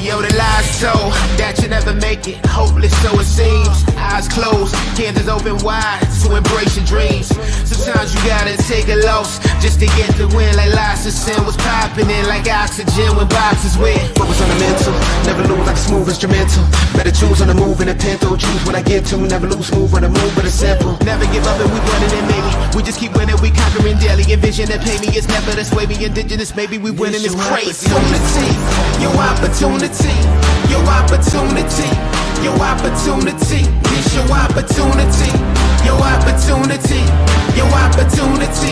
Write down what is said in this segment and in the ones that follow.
Yo, the lies told that you never make it. Hopeless, so it seems. Eyes closed, candles open wide to embrace your dreams. Sometimes you gotta take a loss just to get the win. Like lots of sin was popping in like oxygen when boxes wet. Focus on the mental, never lose like a smooth instrumental. Better choose on the move in a pinto. Choose when I get to, never lose smooth on the move, but it's simple. Never give up and we running it, maybe. We just keep winning, we conquering daily. Envision that pay me, it's never this way. We indigenous, maybe we winning, it's crazy. Your opportunity, your opportunity, your opportunity. This your opportunity, your opportunity, your opportunity,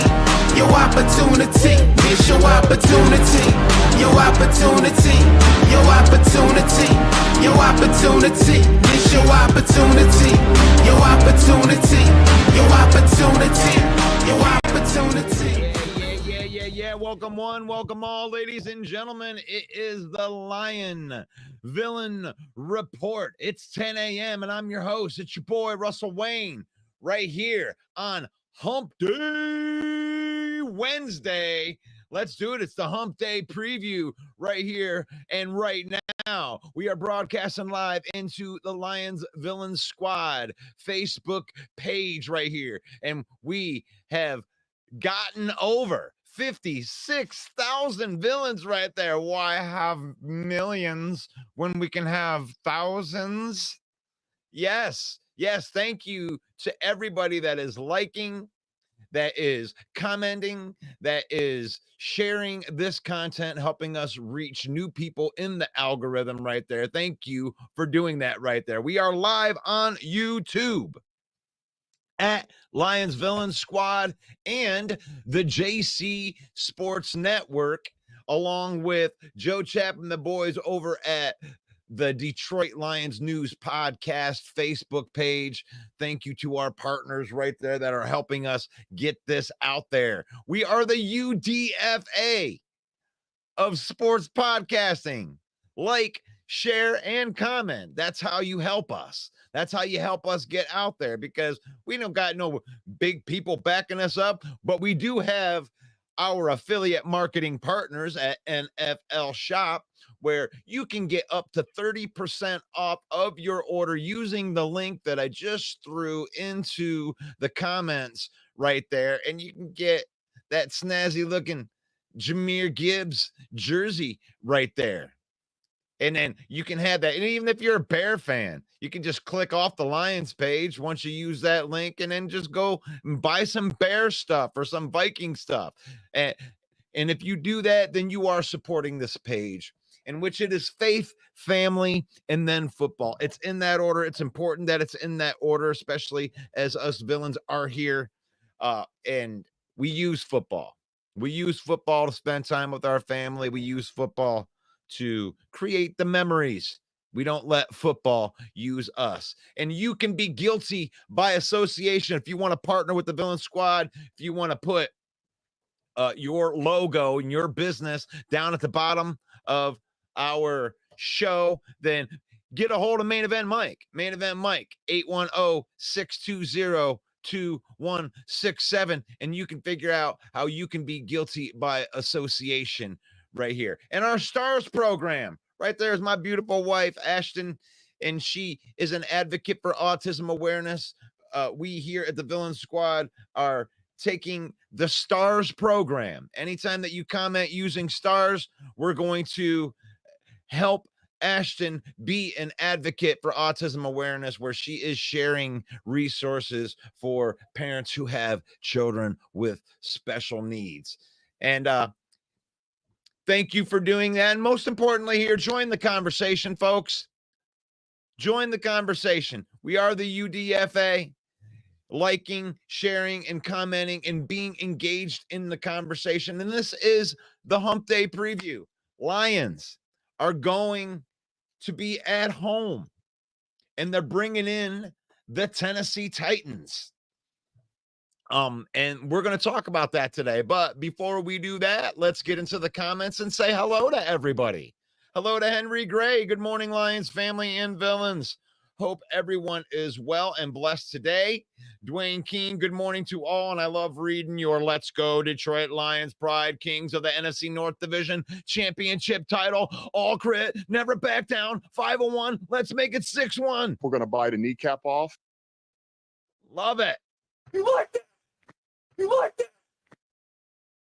your opportunity. This your opportunity, your opportunity, your opportunity, your opportunity. This your opportunity, your opportunity, your opportunity, your opportunity. Yeah, welcome one, welcome all, ladies and gentlemen. It is the Lion Villain Report. It's 10 a.m. and I'm your host. It's your boy, Russell Wayne, right here on Hump Day Wednesday. Let's do it. It's the Hump Day preview right here and right now. We are broadcasting live into the Lions Villain Squad Facebook page right here. And we have gotten over 56,000 villains right there. Why have millions when we can have thousands? Yes. Thank you to everybody that is liking, that is commenting, that is sharing this content, helping us reach new people in the algorithm right there. Thank you for doing that right there. We are live on YouTube at Lions Villains Squad and the JC Sports Network, along with Joe Chap and the boys over at the Detroit Lions News Podcast Facebook page. Thank you to our partners right there that are helping us get this out there. We are the UDFA of sports podcasting. Like, share, and comment. That's how you help us. That's how you help us get out there, because we don't got no big people backing us up, but we do have our affiliate marketing partners at NFL Shop, where you can get up to 30% off of your order using the link that I just threw into the comments right there. And you can get that snazzy looking Jahmyr Gibbs jersey right there. And then you can have that. And even if you're a Bear fan, you can just click off the Lions page once you use that link and then just go and buy some Bear stuff or some Viking stuff. And if you do that, then you are supporting this page, in which it is faith, family, and then football. It's in that order. It's important that it's in that order, especially as us villains are here. And we use football. We use football to spend time with our family. We use football to create the memories. We don't let football use us. And you can be guilty by association if you want to partner with the Villain Squad, if you want to put your logo and your business down at the bottom of our show, then get a hold of Main Event Mike. Main Event Mike, 810-620-2167, and you can figure out how you can be guilty by association right here. And our stars program right there is my beautiful wife, Ashton, and she is an advocate for autism awareness. We here at the Villain Squad are taking the stars program. Anytime that you comment using stars, we're going to help Ashton be an advocate for autism awareness, where she is sharing resources for parents who have children with special needs. And thank you for doing that. And most importantly here, join the conversation, folks. Join the conversation. We are the UDFA. Liking, sharing, and commenting and being engaged in the conversation. And this is the Hump Day preview. Lions are going to be at home, and they're bringing in the Tennessee Titans. And we're going to talk about that today. But before we do that, let's get into the comments and say hello to everybody. Hello to Henry Gray. Good morning, Lions family and villains. Hope everyone is well and blessed today. Dwayne King, good morning to all, and I love reading your Let's Go Detroit Lions Pride, Kings of the NFC North Division Championship title, all crit, never back down, 501, let's make it 6-1. We're going to bite a kneecap off. Love it. You like that? You like that?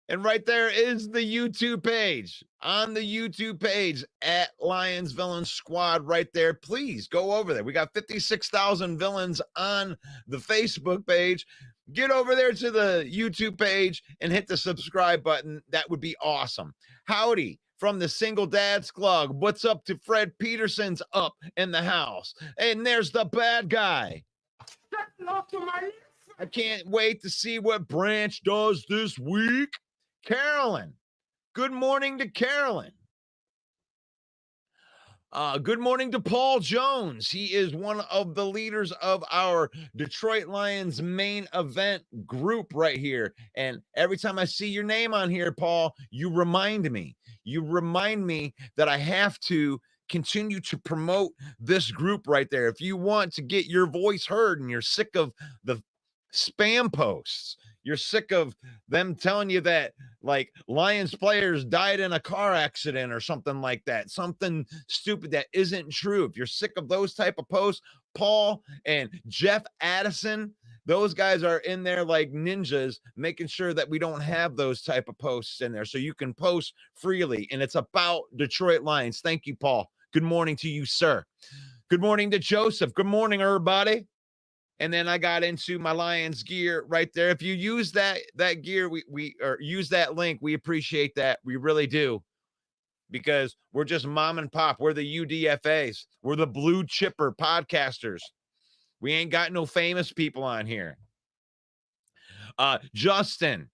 And right there is the YouTube page. On the YouTube page at Lions Villains Squad right there. Please go over there. We got 56,000 villains on the Facebook page. Get over there to the YouTube page and hit the subscribe button. That would be awesome. Howdy from the Single Dad's Club. What's up to Fred Peterson's up in the house? And there's the bad guy. I can't wait to see what Branch does this week. Carolyn, good morning to Carolyn. Good morning to Paul Jones. He is one of the leaders of our Detroit Lions main event group right here. And every time I see your name on here, Paul, you remind me. You remind me that I have to continue to promote this group right there. If you want to get your voice heard and you're sick of the spam posts, you're sick of them telling you that like Lions players died in a car accident or something like that, something stupid that isn't true. If you're sick of those type of posts, Paul and Jeff Addison, those guys are in there like ninjas, making sure that we don't have those type of posts in there so you can post freely. And it's about Detroit Lions. Thank you, Paul. Good morning to you, sir. Good morning to Joseph. Good morning, everybody. And then I got into my Lions gear right there. If you use that gear, we or use that link, we appreciate that. We really do. Because we're just mom and pop. We're the UDFAs. We're the blue chipper podcasters. We ain't got no famous people on here. Justin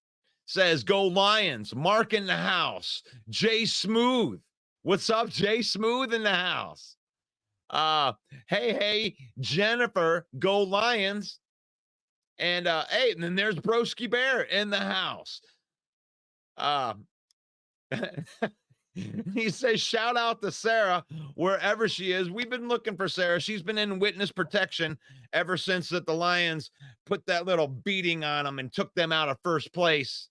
says, go Lions. Mark in the house. Jay Smooth. What's up, Jay Smooth in the house? Hey, Jennifer, go Lions. And hey, and then there's Broski Bear in the house. He says, shout out to Sarah wherever she is. We've been looking for Sarah. She's been in witness protection ever since that the Lions put that little beating on them and took them out of first place.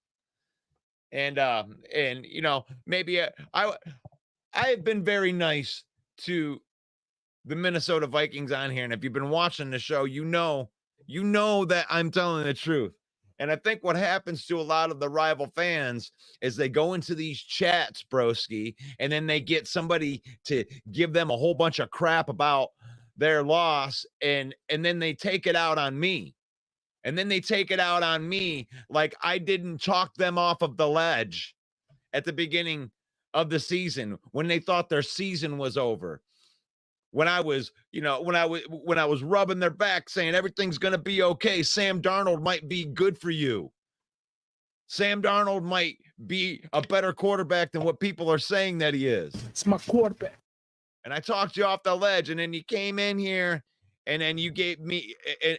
And you know, maybe I have been very nice to the Minnesota Vikings on here. And if you've been watching the show, you know that I'm telling the truth. And I think what happens to a lot of the rival fans is they go into these chats, broski, and then they get somebody to give them a whole bunch of crap about their loss, and then they take it out on me. And then they take it out on me like I didn't talk them off of the ledge at the beginning of the season when they thought their season was over. When I was, you know, when I was rubbing their back saying everything's going to be okay. Sam Darnold might be good for you. Sam Darnold might be a better quarterback than what people are saying that he is. It's my quarterback. And I talked you off the ledge, and then you came in here and then you gave me,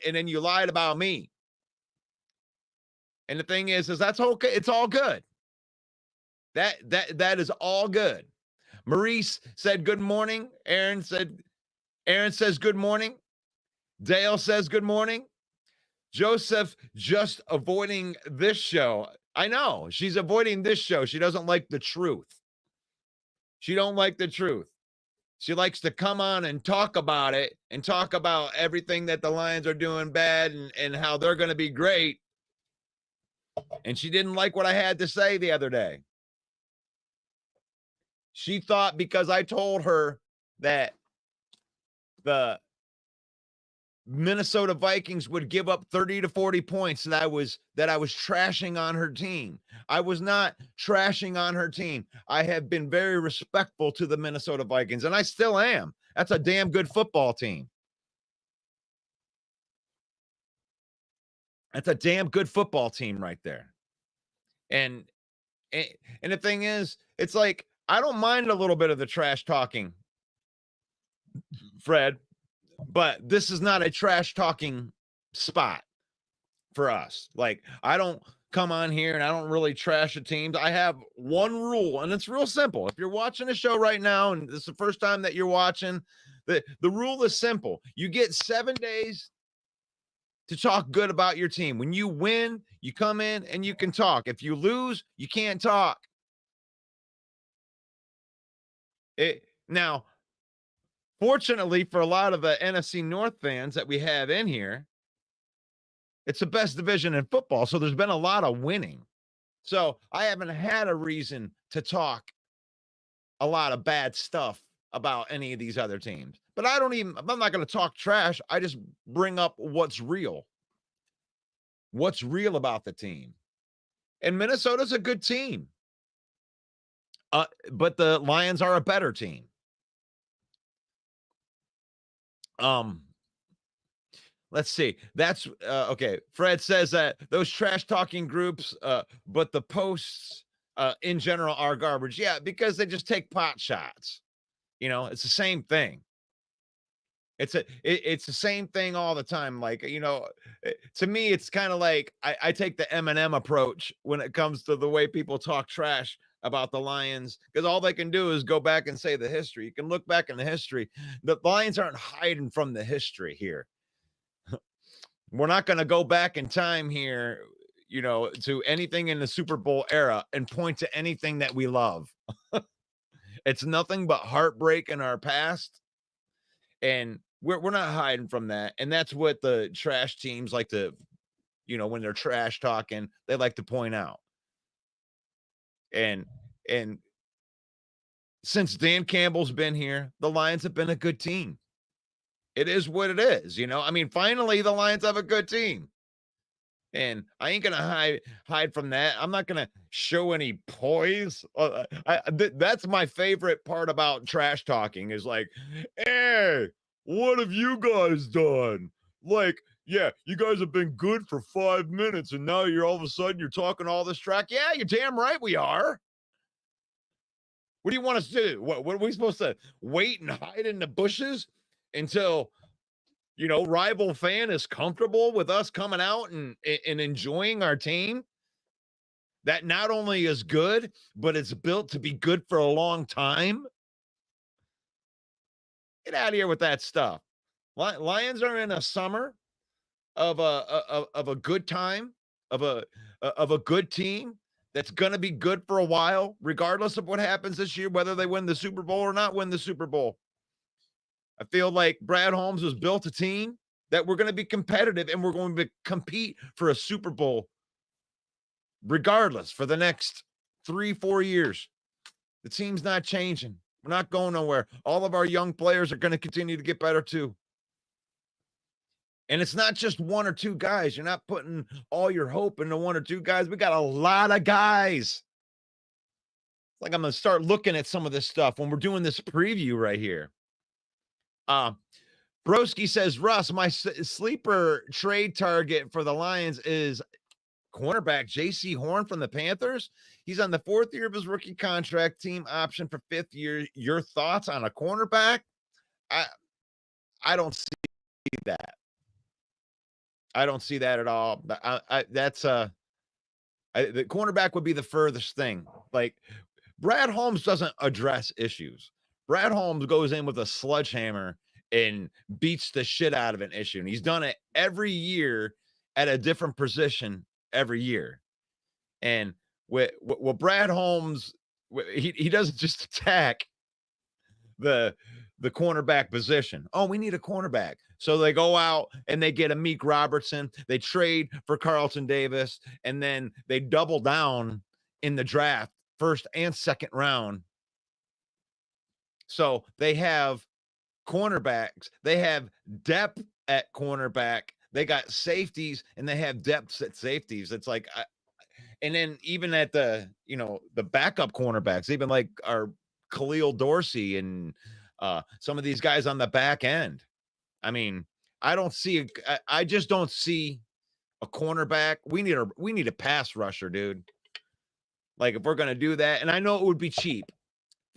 and then you lied about me. And the thing is that's okay. It's all good. That is all good. Maurice said, good morning. Aaron says, good morning. Dale says, good morning. Joseph just avoiding this show. I know she's avoiding this show. She doesn't like the truth. She don't like the truth. She likes to come on and talk about it and talk about everything that the Lions are doing bad and how they're going to be great. And she didn't like what I had to say the other day. She thought because I told her that the Minnesota Vikings would give up 30 to 40 points that I was trashing on her team. I was not trashing on her team. I have been very respectful to the Minnesota Vikings, and I still am. That's a damn good football team. That's a damn good football team right there. And the thing is, it's like, I don't mind a little bit of the trash talking, Fred, but this is not a trash talking spot for us. Like, I don't come on here and I don't really trash the teams. I have one rule, and it's real simple. If you're watching the show right now, and this is the first time that you're watching, the rule is simple. You get 7 days to talk good about your team. When you win, you come in and you can talk. If you lose, you can't talk. Now, fortunately for a lot of the NFC North fans that we have in here, it's the best division in football, so there's been a lot of winning. So I haven't had a reason to talk a lot of bad stuff about any of these other teams. But I'm not going to talk trash. I just bring up what's real. What's real about the team. And Minnesota's a good team. But the Lions are a better team. Let's see. That's okay. Fred says that those trash talking groups, but the posts in general are garbage. Yeah, because they just take pot shots. You know, it's the same thing. It's the same thing all the time. Like, you know, to me, it's kind of like I take the Eminem approach when it comes to the way people talk trash about the Lions, because all they can do is go back and say the history. You can look back in the history. The Lions aren't hiding from the history here. We're not going to go back in time here, you know, to anything in the Super Bowl era and point to anything that we love. It's nothing but heartbreak in our past. And we're not hiding from that. And that's what the trash teams like to, you know, when they're trash talking, they like to point out. And since Dan Campbell's been here, the Lions have been a good team. It is what it is, you know. I mean, finally, the Lions have a good team. And I ain't going to hide from that. I'm not going to show any poise. That's my favorite part about trash talking is like, hey, what have you guys done? Like, yeah, you guys have been good for 5 minutes, and now you're all of a sudden you're talking all this track. Yeah, you're damn right we are. What do you want us to do? What are we supposed to wait and hide in the bushes until rival fan is comfortable with us coming out and enjoying our team? That not only is good, but it's built to be good for a long time. Get out of here with that stuff. Lions are in a summer of a good time, of a good team that's going to be good for a while, regardless of what happens this year, whether they win the Super Bowl or not win the Super Bowl. I feel like Brad Holmes has built a team that we're going to be competitive and we're going to compete for a Super Bowl regardless for the next 3-4 years. The team's not changing. We're not going nowhere. All of our young players are going to continue to get better too. And it's not just one or two guys. You're not putting all your hope into one or two guys. We got a lot of guys. It's like I'm going to start looking at some of this stuff when we're doing this preview right here. Broski says, Russ, my sleeper trade target for the Lions is cornerback J.C. Horn from the Panthers. He's on the 4th year of his rookie contract, team option for 5th year. Your thoughts on a cornerback? I don't see that. I don't see that at all. The cornerback would be the furthest thing. Like, Brad Holmes doesn't address issues. Brad Holmes goes in with a sledgehammer and beats the shit out of an issue. And he's done it every year at a different position every year. And with Brad Holmes, he doesn't just attack the cornerback position. Oh, we need a cornerback. So they go out and they get a Meek Robertson. They trade for Carlton Davis, and then they double down in the draft, 1st and 2nd round. So they have cornerbacks. They have depth at cornerback. They got safeties, and they have depth at safeties. It's like, and then even at the backup cornerbacks, even like our Khalil Dorsey and some of these guys on the back end. I mean, I just don't see a cornerback. We need a pass rusher, dude. Like, if we're going to do that, and I know it would be cheap,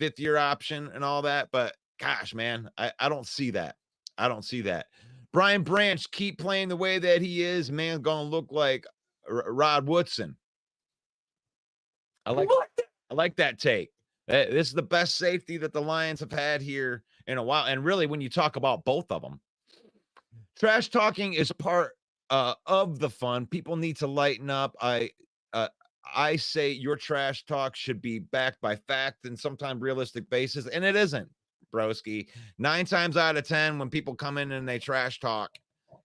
5th year option and all that, but gosh, man, I don't see that. I don't see that. Brian Branch, keep playing the way that he is, man, going to look like Rod Woodson. I like that take. This is the best safety that the Lions have had here in a while. And really, when you talk about both of them, trash talking is part of the fun. People need to lighten up. I say your trash talk should be backed by fact and sometimes realistic basis, and it isn't, broski. 9 times out of 10, when people come in and they trash talk,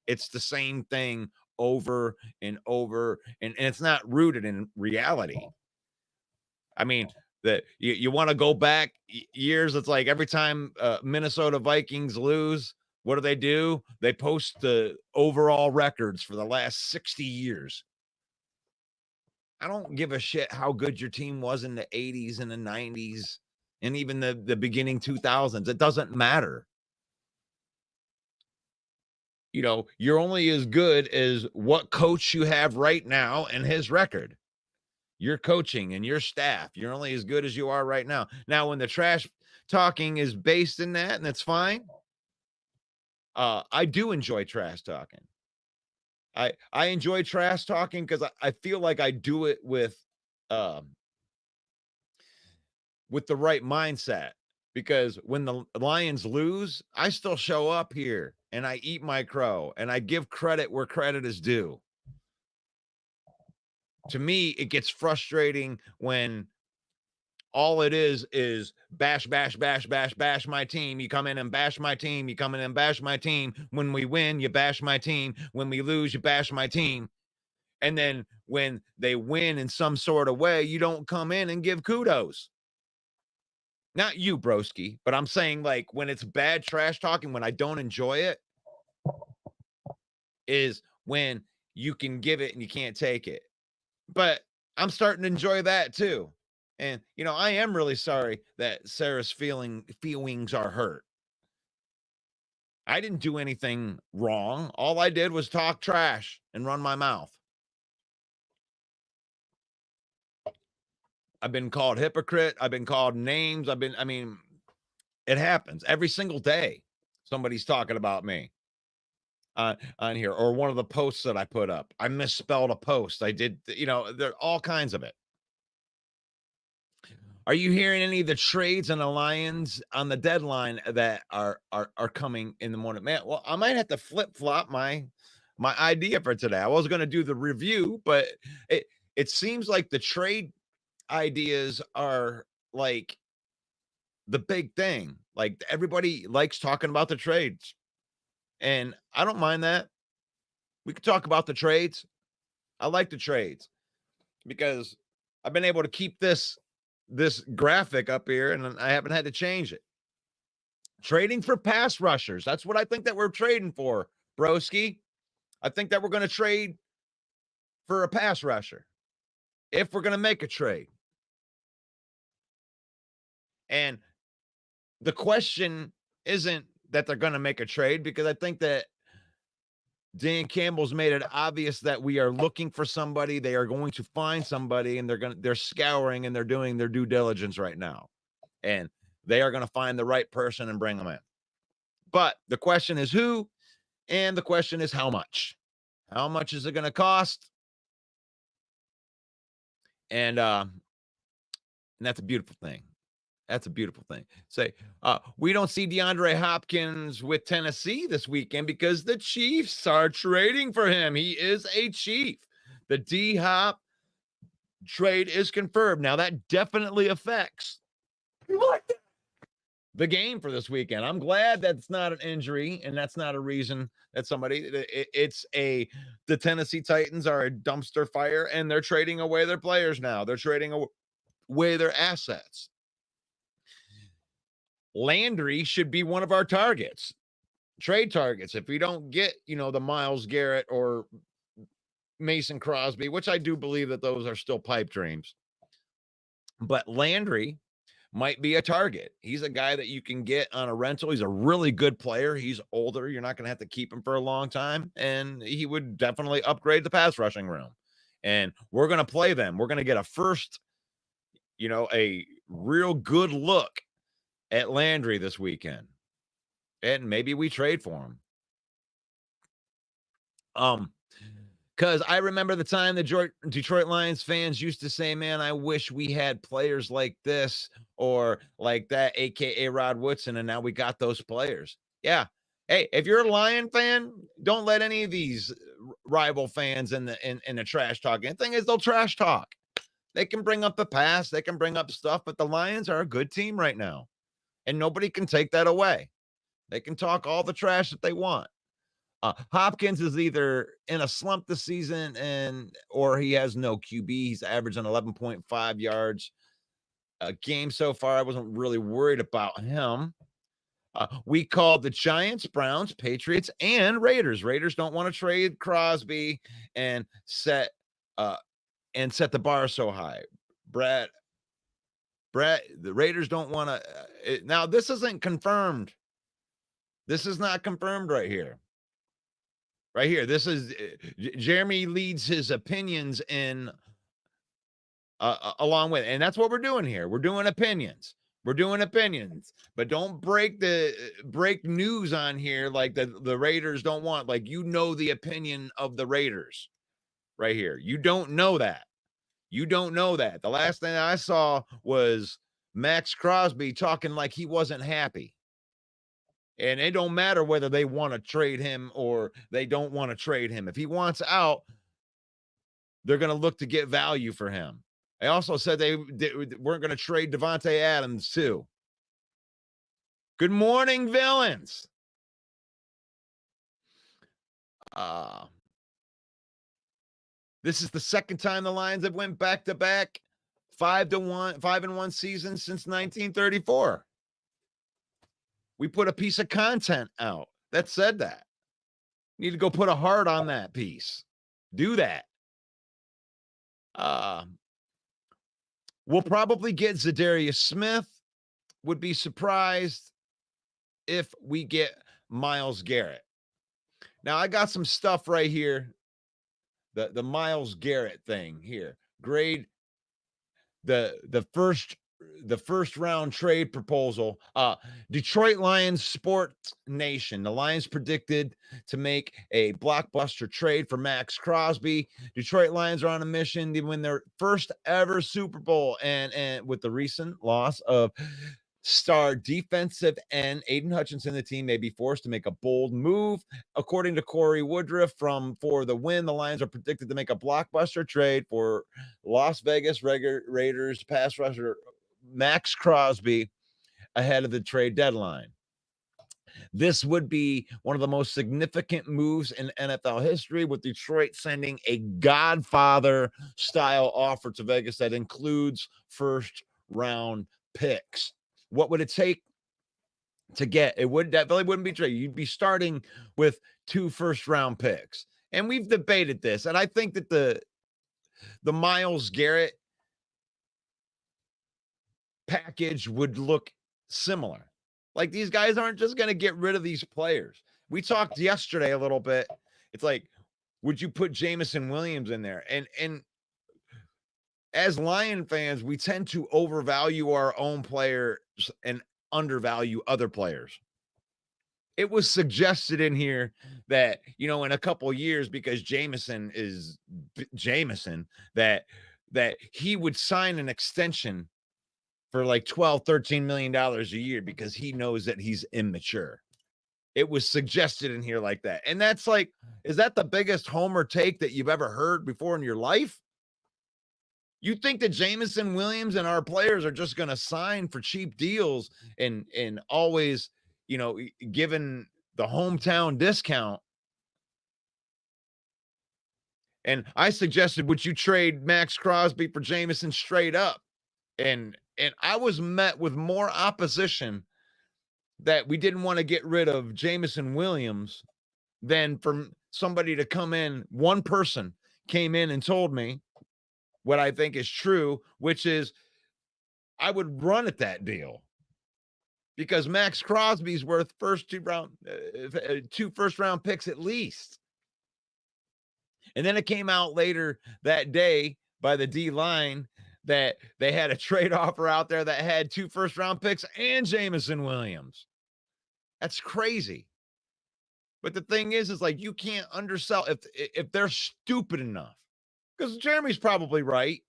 it's the same thing over and over, and it's not rooted in reality. I mean, that you want to go back years. It's like every time Minnesota Vikings lose, what do? They post the overall records for the last 60 years. I don't give a shit how good your team was in the 80s and the 90s and even the beginning 2000s. It doesn't matter. You're only as good as what coach you have right now and his record. Your coaching and your staff, you're only as good as you are right now. Now, when the trash talking is based in that, and that's fine, I do enjoy trash talking. I enjoy trash talking because I feel like I do it with the right mindset. Because when the Lions lose, I still show up here and I eat my crow and I give credit where credit is due. To me, it gets frustrating when all it is bash, bash, bash, bash, bash my team. You come in and bash my team. You come in and bash my team. When we win, you bash my team. When we lose, you bash my team. And then when they win in some sort of way, you don't come in and give kudos. Not you, broski, but I'm saying, like, when it's bad trash talking, when I don't enjoy it, is when you can give it and you can't take it. But I'm starting to enjoy that too. And, I am really sorry that Sarah's feelings are hurt. I didn't do anything wrong. All I did was talk trash and run my mouth. I've been called hypocrite. I've been called names. I mean, it happens every single day. Somebody's talking about me on here, or one of the posts that I put up. I misspelled a post. I did, there are all kinds of it. Are you hearing any of the trades and the Lions on the deadline that are coming in the morning? Man, well, I might have to flip-flop my idea for today. I was going to do the review, but it seems like the trade ideas are like the big thing. Like everybody likes talking about the trades. And I don't mind that. We could talk about the trades. I like the trades because I've been able to keep this graphic up here and I haven't had to change it. Trading for pass rushers. That's what I think that we're trading for, broski. I think that we're going to trade for a pass rusher if we're going to make a trade. And the question isn't that they're going to make a trade, because I think that Dan Campbell's made it obvious that we are looking for somebody. They are going to find somebody, and they're scouring and they're doing their due diligence right now. And they are going to find the right person and bring them in. But the question is who, and the question is how much. How much is it going to cost? And that's a beautiful thing. That's a beautiful thing. Say, we don't see DeAndre Hopkins with Tennessee this weekend because the Chiefs are trading for him. He is a Chief. The D-Hop trade is confirmed. Now, that definitely affects the game for this weekend. I'm glad that's not an injury, and that's not a reason that the Tennessee Titans are a dumpster fire, and they're trading away their players now. They're trading away their assets. Landry should be one of our targets, trade targets. If we don't get, the Myles Garrett or Mason Crosby, which I do believe that those are still pipe dreams, but Landry might be a target. He's a guy that you can get on a rental. He's a really good player. He's older. You're not going to have to keep him for a long time, and he would definitely upgrade the pass rushing room. And we're going to play them. We're going to get a first, a real good look at Landry this weekend, and maybe we trade for him. Because I remember the time the Detroit Lions fans used to say, man, I wish we had players like this or like that, aka Rod Woodson, and now we got those players. Yeah. Hey, if you're a Lion fan, don't let any of these rival fans in the trash talk. And the thing is, they'll trash talk. They can bring up the past, they can bring up stuff, but the Lions are a good team right now. And nobody can take that away. They can talk all the trash that they want. Hopkins is either in a slump this season or he has no QB. He's averaging 11.5 yards a game so far. I wasn't really worried about him. We called the Giants, Browns, Patriots, and Raiders. Raiders don't want to trade Crosby and set the bar so high. Brett, the Raiders don't want to. Now, this isn't confirmed. This is not confirmed right here. Right here. This is Jeremy leads his opinions in along with, and that's what we're doing here. We're doing opinions. But don't break news on here like the Raiders don't want. Like, the opinion of the Raiders right here. You don't know that. The last thing I saw was Max Crosby talking like he wasn't happy. And it don't matter whether they want to trade him or they don't want to trade him. If he wants out, they're going to look to get value for him. I also said they weren't going to trade Devontae Adams too. Good morning, villains. This is the second time the Lions have went back-to-back 5-1 season since 1934. We put a piece of content out that said that. You need to go put a heart on that piece. Do that. We'll probably get Zadarius Smith. Would be surprised if we get Myles Garrett. Now I got some stuff right here. The Myles Garrett thing here. Grade the first round trade proposal. Detroit Lions Sports Nation. The Lions predicted to make a blockbuster trade for Max Crosby. Detroit Lions are on a mission to win their first ever Super Bowl, and with the recent loss of star defensive end Aiden Hutchinson, the team may be forced to make a bold move. According to Corey Woodruff from For the Win, the Lions are predicted to make a blockbuster trade for Las Vegas Raiders pass rusher Max Crosby ahead of the trade deadline. This would be one of the most significant moves in NFL history, with Detroit sending a Godfather-style offer to Vegas that includes first-round picks. What would it take to get? It would definitely wouldn't be trade. You'd be starting with 2 first-round picks. And we've debated this, and I think that the Myles Garrett package would look similar. Like, these guys aren't just going to get rid of these players. We talked yesterday a little bit. It's like, would you put Jameson Williams in there? And as Lion fans, we tend to overvalue our own players and undervalue other players. It was suggested in here that, in a couple years, because Jameson is Jameson, that he would sign an extension for like $12, $13 million a year because he knows that he's immature. It was suggested in here like that. And that's like, is that the biggest homer take that you've ever heard before in your life? You think that Jameson Williams and our players are just going to sign for cheap deals and always, given the hometown discount? And I suggested, would you trade Max Crosby for Jameson straight up? And I was met with more opposition that we didn't want to get rid of Jameson Williams than for somebody to come in. One person came in and told me what I think is true, which is I would run at that deal because Max Crosby's worth two first round picks at least. And then it came out later that day by the D line that they had a trade offer out there that had 2 first round picks and Jameson Williams. That's crazy. But the thing is like, you can't undersell if they're stupid enough. Because Jeremy's probably right.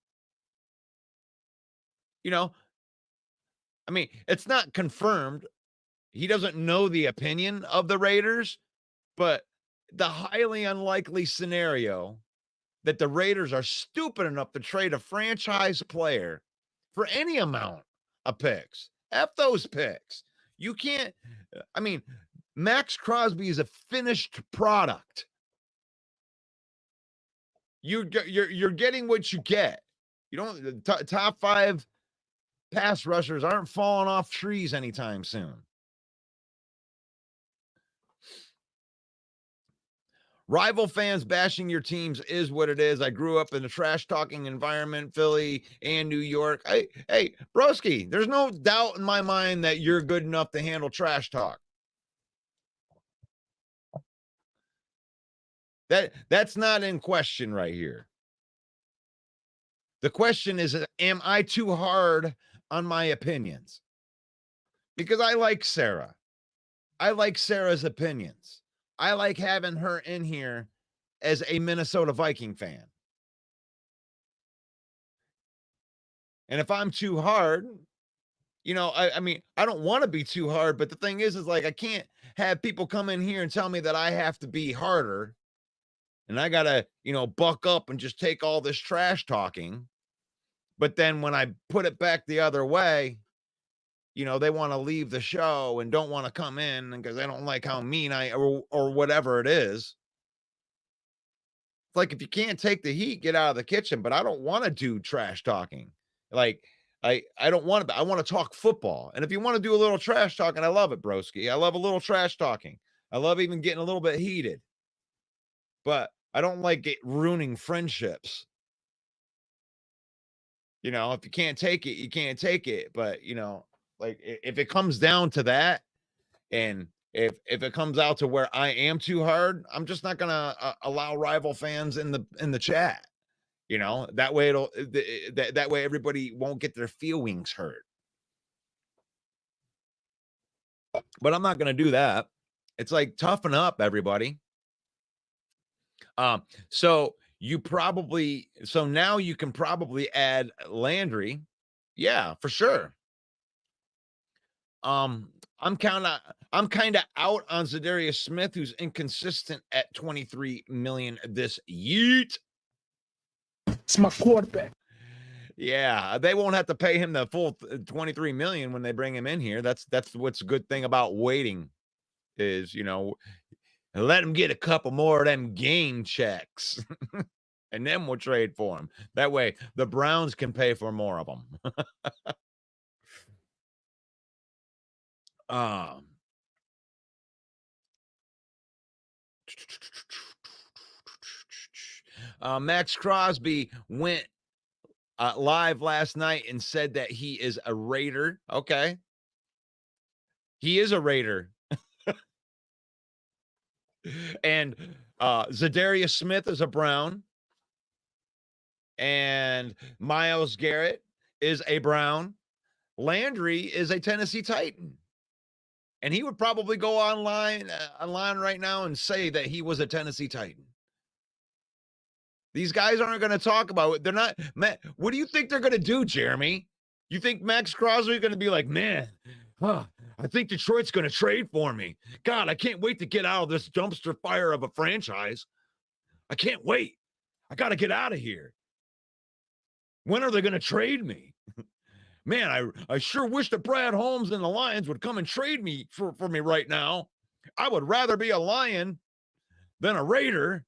I mean, it's not confirmed. He doesn't know the opinion of the Raiders, but the highly unlikely scenario that the Raiders are stupid enough to trade a franchise player for any amount of picks. F those picks. You can't. I mean, Max Crosby is a finished product. You're getting what you get. You don't. Top 5 pass rushers aren't falling off trees anytime soon. Rival fans bashing your teams is what it is. I grew up in a trash talking environment, Philly and New York. Hey, broski, there's no doubt in my mind that you're good enough to handle trash talk. That's not in question right here. The question is, am I too hard on my opinions? Because I like Sarah. I like Sarah's opinions. I like having her in here as a Minnesota Viking fan. And if I'm too hard, I mean, I don't want to be too hard, but the thing is like, I can't have people come in here and tell me that I have to be harder. And I got to, buck up and just take all this trash talking. But then when I put it back the other way, they want to leave the show and don't want to come in because they don't like how mean or whatever it is. It's like, if you can't take the heat, get out of the kitchen. But I don't want to do trash talking. Like, I don't want to. I want to talk football. And if you want to do a little trash talking, I love it, broski. I love a little trash talking. I love even getting a little bit heated. But I don't like it ruining friendships. If you can't take it, you can't take it. But, like, if it comes down to that and if it comes out to where I am too hard, I'm just not gonna allow rival fans in the chat. That way that way everybody won't get their feelings hurt. But I'm not gonna do that. It's like, toughen up, everybody. So now you can probably add Landry. Yeah, for sure. I'm kind of out on Zadarius Smith, who's inconsistent at 23 million this yeet. It's my quarterback. Yeah, they won't have to pay him the full 23 million when they bring him in here. That's what's a good thing about waiting is, let him get a couple more of them game checks. And then we'll trade for him. That way the Browns can pay for more of them. Max Crosby went live last night and said that he is a Raider. Okay. He is a Raider. And Zadarius Smith is a Brown. And Myles Garrett is a Brown. Landry is a Tennessee Titan. And he would probably go online right now and say that he was a Tennessee Titan. These guys aren't going to talk about it. They're not. What do you think they're going to do, Jeremy? You think Max Crosby is going to be like, man, I think Detroit's going to trade for me. God, I can't wait to get out of this dumpster fire of a franchise. I can't wait. I got to get out of here. When are they going to trade me? Man, I sure wish that Brad Holmes and the Lions would come and trade me for me right now. I would rather be a Lion than a Raider.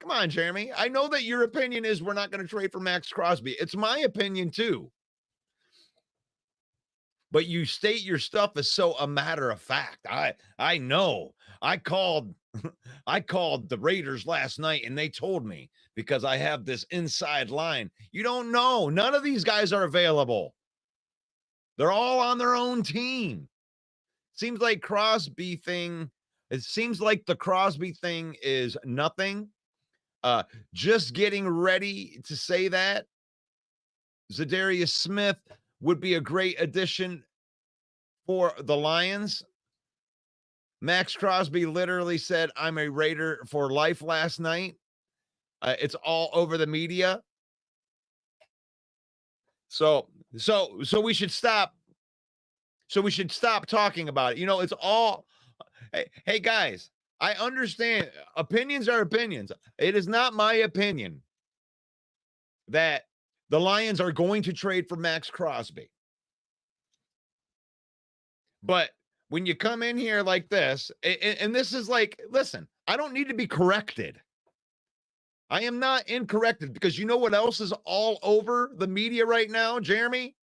Come on, Jeremy. I know that your opinion is we're not going to trade for Max Crosby. It's my opinion too. But you state your stuff as so a matter of fact. I know. I called the Raiders last night and they told me because I have this inside line. You don't know. None of these guys are available. They're all on their own team. Seems like it seems like the Crosby thing is nothing. Just getting ready to say that Zadarius Smith would be a great addition for the Lions. Max Crosby literally said, I'm a Raider for life last night. It's all over the media. So we should stop. So we should stop talking about it. It's all, hey guys, I understand opinions are opinions. It is not my opinion that the Lions are going to trade for Max Crosby. But when you come in here like this, and this is like, listen, I don't need to be corrected. I am not incorrected because you know what else is all over the media right now, Jeremy?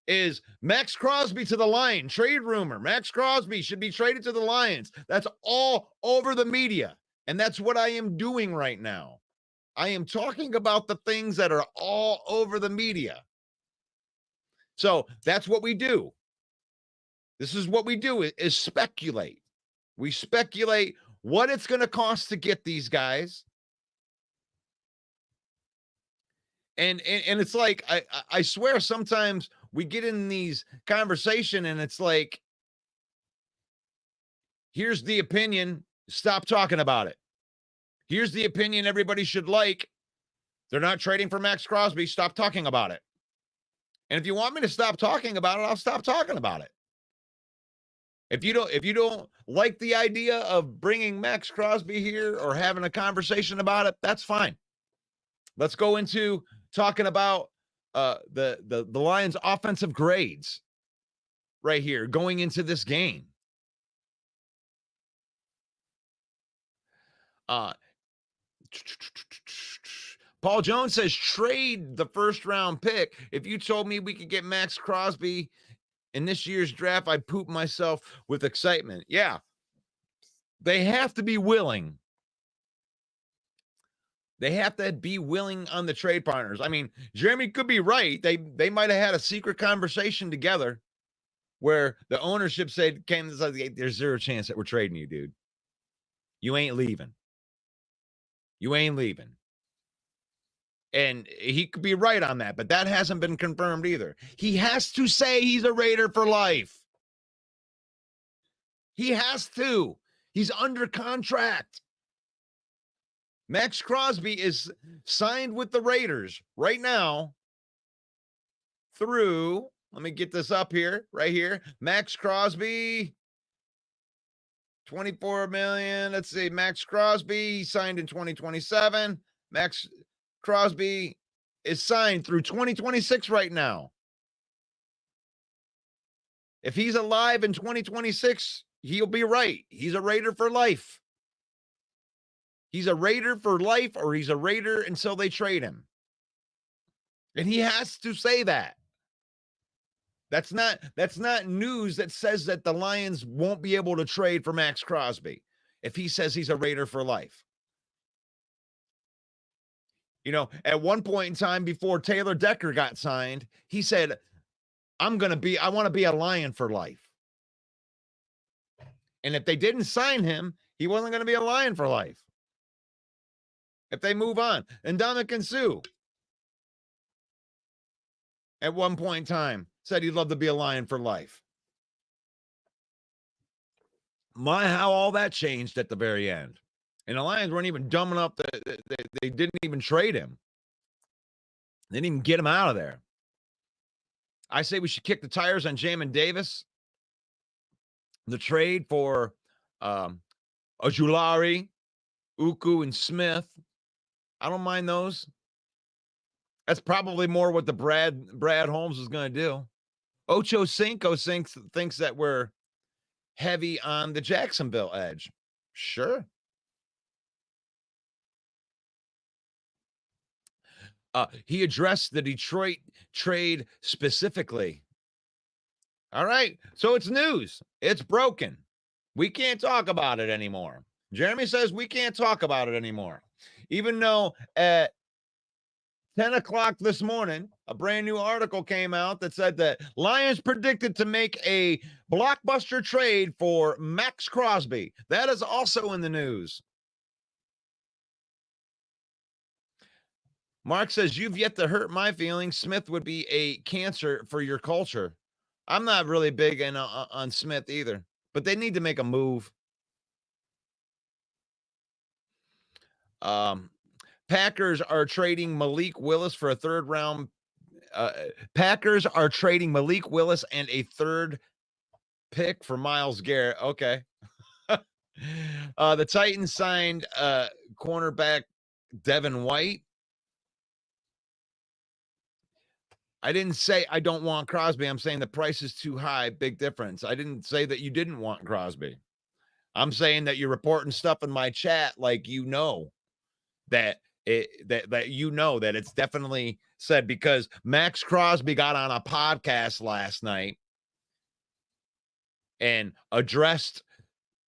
Is Max Crosby to the Lions. Trade rumor. Max Crosby should be traded to the Lions. That's all over the media. And that's what I am doing right now. I am talking about the things that are all over the media. So that's what we do. This is what we do is speculate. We speculate what it's going to cost to get these guys. And it's like, I swear sometimes we get in these conversation and it's like, here's the opinion. Stop talking about it. Here's the opinion everybody should like. They're not trading for Max Crosby. Stop talking about it. And if you want me to stop talking about it, I'll stop talking about it. If you don't like the idea of bringing Max Crosby here or having a conversation about it, that's fine. Let's go into talking about the Lions' offensive grades right here going into this game. Paul Jones says trade the first round pick. If you told me we could get Max Crosby in this year's draft, I'd poop myself with excitement. Yeah. They have to be willing. They have to be willing on the trade partners. I mean, Jeremy could be right. They might have had a secret conversation together. where the ownership came to the there's zero chance that we're trading you, dude. You ain't leaving. You ain't leaving. And he could be right on that, but that hasn't been confirmed either. He has to say he's a Raider for life. He has to. He's under contract. Max Crosby is signed with the Raiders right now through, let me get this up here, right here. Max Crosby, 24 million. Let's see. Max Crosby signed in 2027. Max Crosby is signed through 2026 right now. If he's alive in 2026, he'll be right. He's a Raider for life. He's a Raider for life, or he's a Raider until they trade him. And he has to say that. That's not news that says that the Lions won't be able to trade for Max Crosby if he says he's a Raider for life. You know, at one point in time before Taylor Decker got signed, he said, I want to be a Lion for life. And if they didn't sign him, he wasn't going to be a Lion for life. If they move on. And Ndamukong Suh, at one point in time, said he'd love to be a Lion for life. How all that changed at the very end. And the Lions weren't even dumb enough that they didn't even trade him. They didn't even get him out of there. I say we should kick the tires on Jamin Davis. The trade for Ojulari, Uku, and Smith. I don't mind those. That's probably more what the Brad Holmes is going to do. Ocho Cinco thinks that we're heavy on the Jacksonville edge. Sure. He addressed the Detroit trade specifically. All right. So it's news. It's broken. We can't talk about it anymore. Jeremy says we can't talk about it anymore. Even though at 10 o'clock this morning, a brand new article came out that said that Lions predicted to make a blockbuster trade for Max Crosby. That is also in the news. Mark says, you've yet to hurt my feelings. Smith would be a cancer for your culture. I'm not really big on Smith either, but they need to make a move. Packers are trading Malik Willis for a third round. Packers are trading Malik Willis and a third pick for Myles Garrett. Okay. The Titans signed cornerback Devin White. I didn't say I don't want Crosby. I'm saying the price is too high. Big difference. I didn't say that you didn't want Crosby. I'm saying that you're reporting stuff in my chat like you know that you know that it's definitely said, because Max Crosby got on a podcast last night and addressed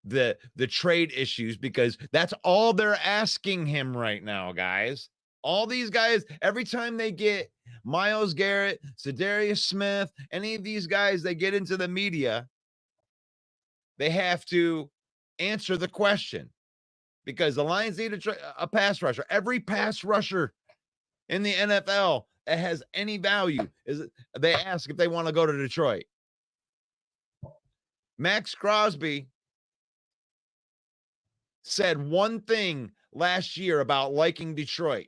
the trade issues, because that's all they're asking him right now, guys. All these guys, every time they get Myles Garrett, Za'Darius Smith, any of these guys, they get into the media, they have to answer the question, because the Lions need a pass rusher. Every pass rusher in the NFL that has any value they ask if they want to go to Detroit. Max Crosby said one thing last year about liking Detroit.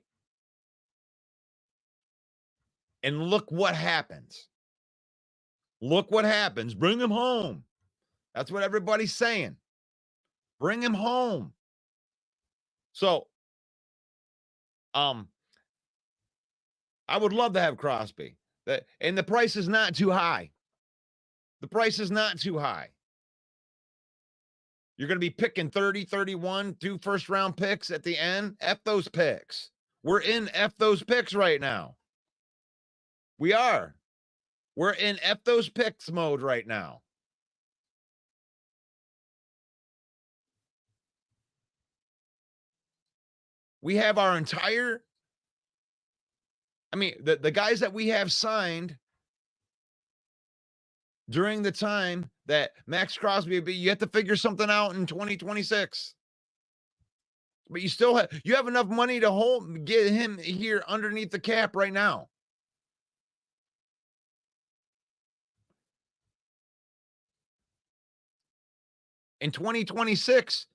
And look what happens. Look what happens. Bring him home. That's what everybody's saying. Bring him home. So, I would love to have Crosby. And the price is not too high. The price is not too high. You're going to be picking 30, 31, 2 first-round picks at the end. F those picks. We're in F those picks right now. We are. We're in F those picks mode right now. We have our entire, the guys that we have signed, during the time that Max Crosby, but you have to figure something out in 2026. But you have enough money to get him here underneath the cap right now. In 2026,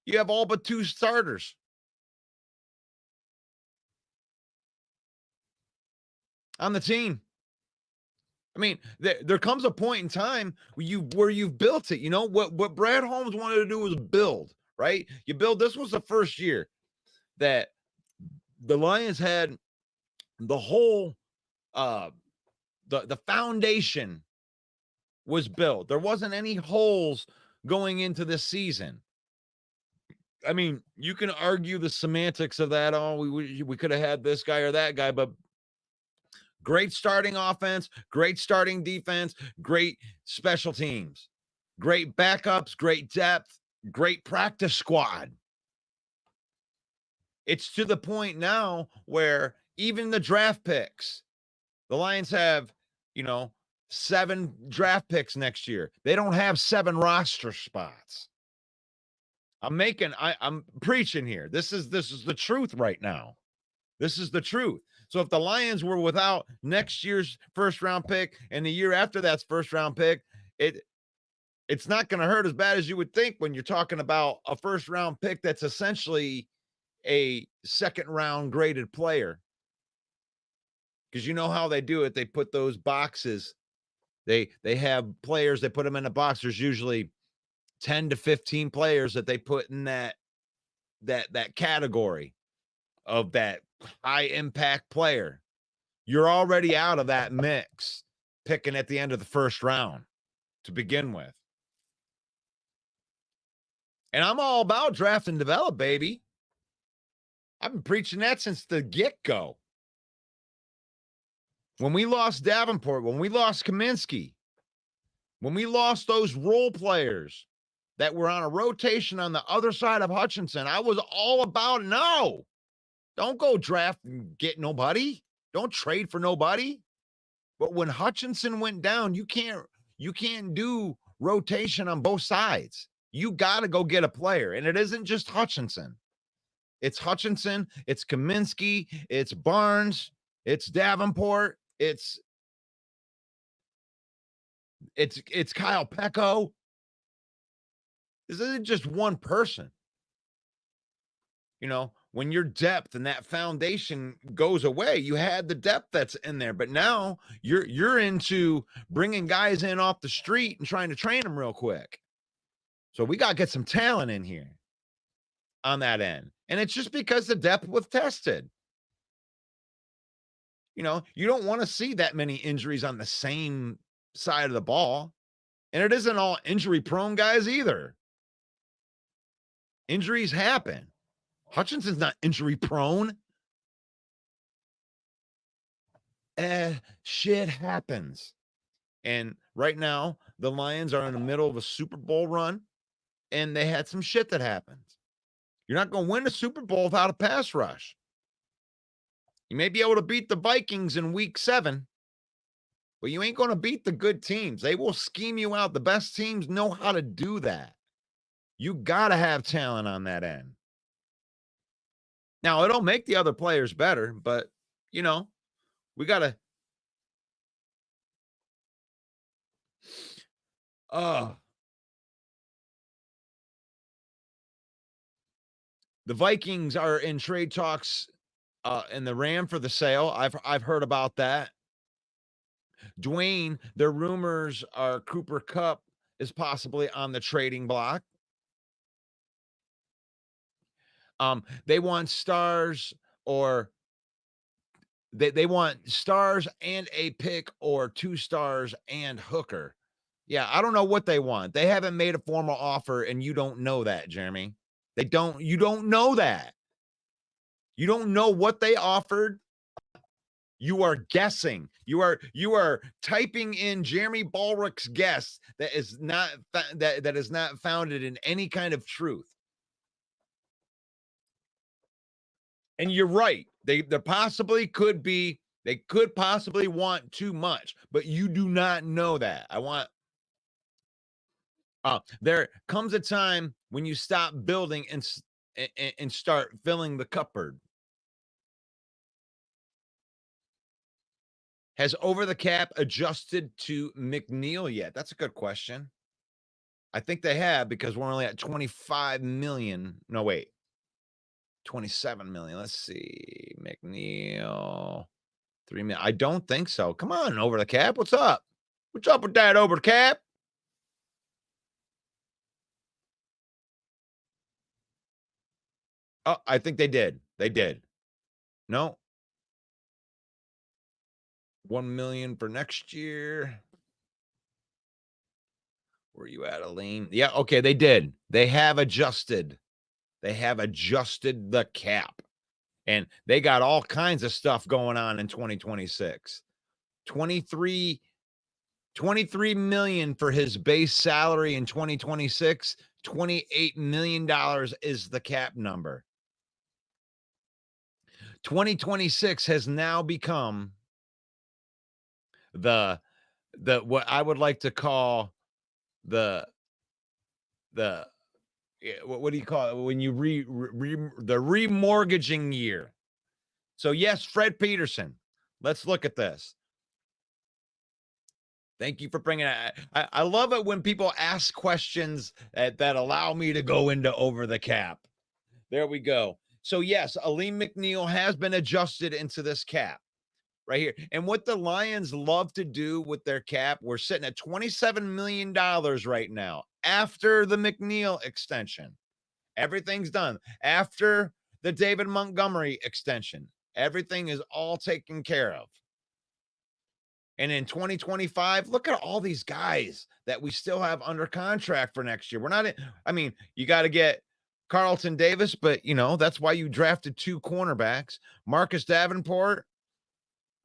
you have all but 2 starters on the team. I mean, there comes a point in time where you've built it. You know what Brad Holmes wanted to do was build, right? This was the first year that the Lions had the whole the foundation was built. There wasn't any holes going into this season. I mean, you can argue the semantics of that. Oh, we could have had this guy or that guy, but great starting offense, great starting defense, great special teams, great backups, great depth, great practice squad. It's to the point now where even the draft picks, the Lions have, 7 draft picks next year. They don't have 7 roster spots. I'm preaching here. This is the truth right now. This is the truth. So if the Lions were without next year's first round pick and the year after that's first round pick, it's not going to hurt as bad as you would think when you're talking about a first round pick that's essentially a second round graded player. Because you know how they do it. They put those boxes. They have players, they put them in a box. There's usually 10 to 15 players that they put in that category of that high impact player. You're already out of that mix picking at the end of the first round to begin with. And I'm all about draft and develop, baby. I've been preaching that since the get-go. When we lost Davenport, when we lost Kaminsky, when we lost those role players that were on a rotation on the other side of Hutchinson, I was all about, no, don't go draft and get nobody. Don't trade for nobody. But when Hutchinson went down, you can't do rotation on both sides. You got to go get a player. And it isn't just Hutchinson. It's Hutchinson, it's Kaminsky, it's Barnes, it's Davenport, it's Kyle Pecco. This isn't just one person. When your depth and that foundation goes away, you had the depth that's in there, but now you're into bringing guys in off the street and trying to train them real quick. So we got to get some talent in here on that end. And it's just because the depth was tested. You don't want to see that many injuries on the same side of the ball. And it isn't all injury-prone guys either. Injuries happen. Hutchinson's not injury-prone. Shit happens. And right now, the Lions are in the middle of a Super Bowl run, and they had some shit that happened. You're not going to win a Super Bowl without a pass rush. You may be able to beat the Vikings in week 7, but you ain't going to beat the good teams. They will scheme you out. The best teams know how to do that. You got to have talent on that end. Now, it'll make the other players better, but, we got to. The Vikings are in trade talks in the Ram for the sale. I've heard about that. Dwayne, their rumors are Cooper Kupp is possibly on the trading block. They want stars, or they want stars and a pick, or 2 stars and Hooker. Yeah, I don't know what they want. They haven't made a formal offer, and you don't know that, Jeremy. You don't know that. You don't know what they offered. You are guessing. You are typing in Jeremy Balrick's guess that is not founded in any kind of truth. And you're right. They possibly could possibly want too much, but you do not know that. I want There comes a time when you stop building and start filling the cupboard. Has over the cap adjusted to McNeil yet? That's a good question. I think they have, because we're only at 25 million. No, wait. 27 million. Let's see. McNeil. 3 million. I don't think so. Come on, over the cap. What's up? What's up with that over the cap? Oh, I think they did. They did. No. 1 million for next year. Where are you at, Aline? Yeah, okay, they did. They have adjusted. They have adjusted the cap. And they got all kinds of stuff going on in 2026. 23 million for his base salary in 2026. $28 million is the cap number. 2026 has now become the what I would like to call the what do you call it when you the remortgaging year. So yes, Fred Peterson. Let's look at this. Thank you for bringing it. I love it when people ask questions that allow me to go into over the cap. There we go. So yes, Alim McNeil has been adjusted into this cap right here. And what the Lions love to do with their cap, we're sitting at $27 million right now after the McNeil extension. Everything's done. After the David Montgomery extension, everything is all taken care of. And in 2025, look at all these guys that we still have under contract for next year. We're not in, I mean, you got to get Carlton Davis, but that's why you drafted 2 cornerbacks. Marcus Davenport.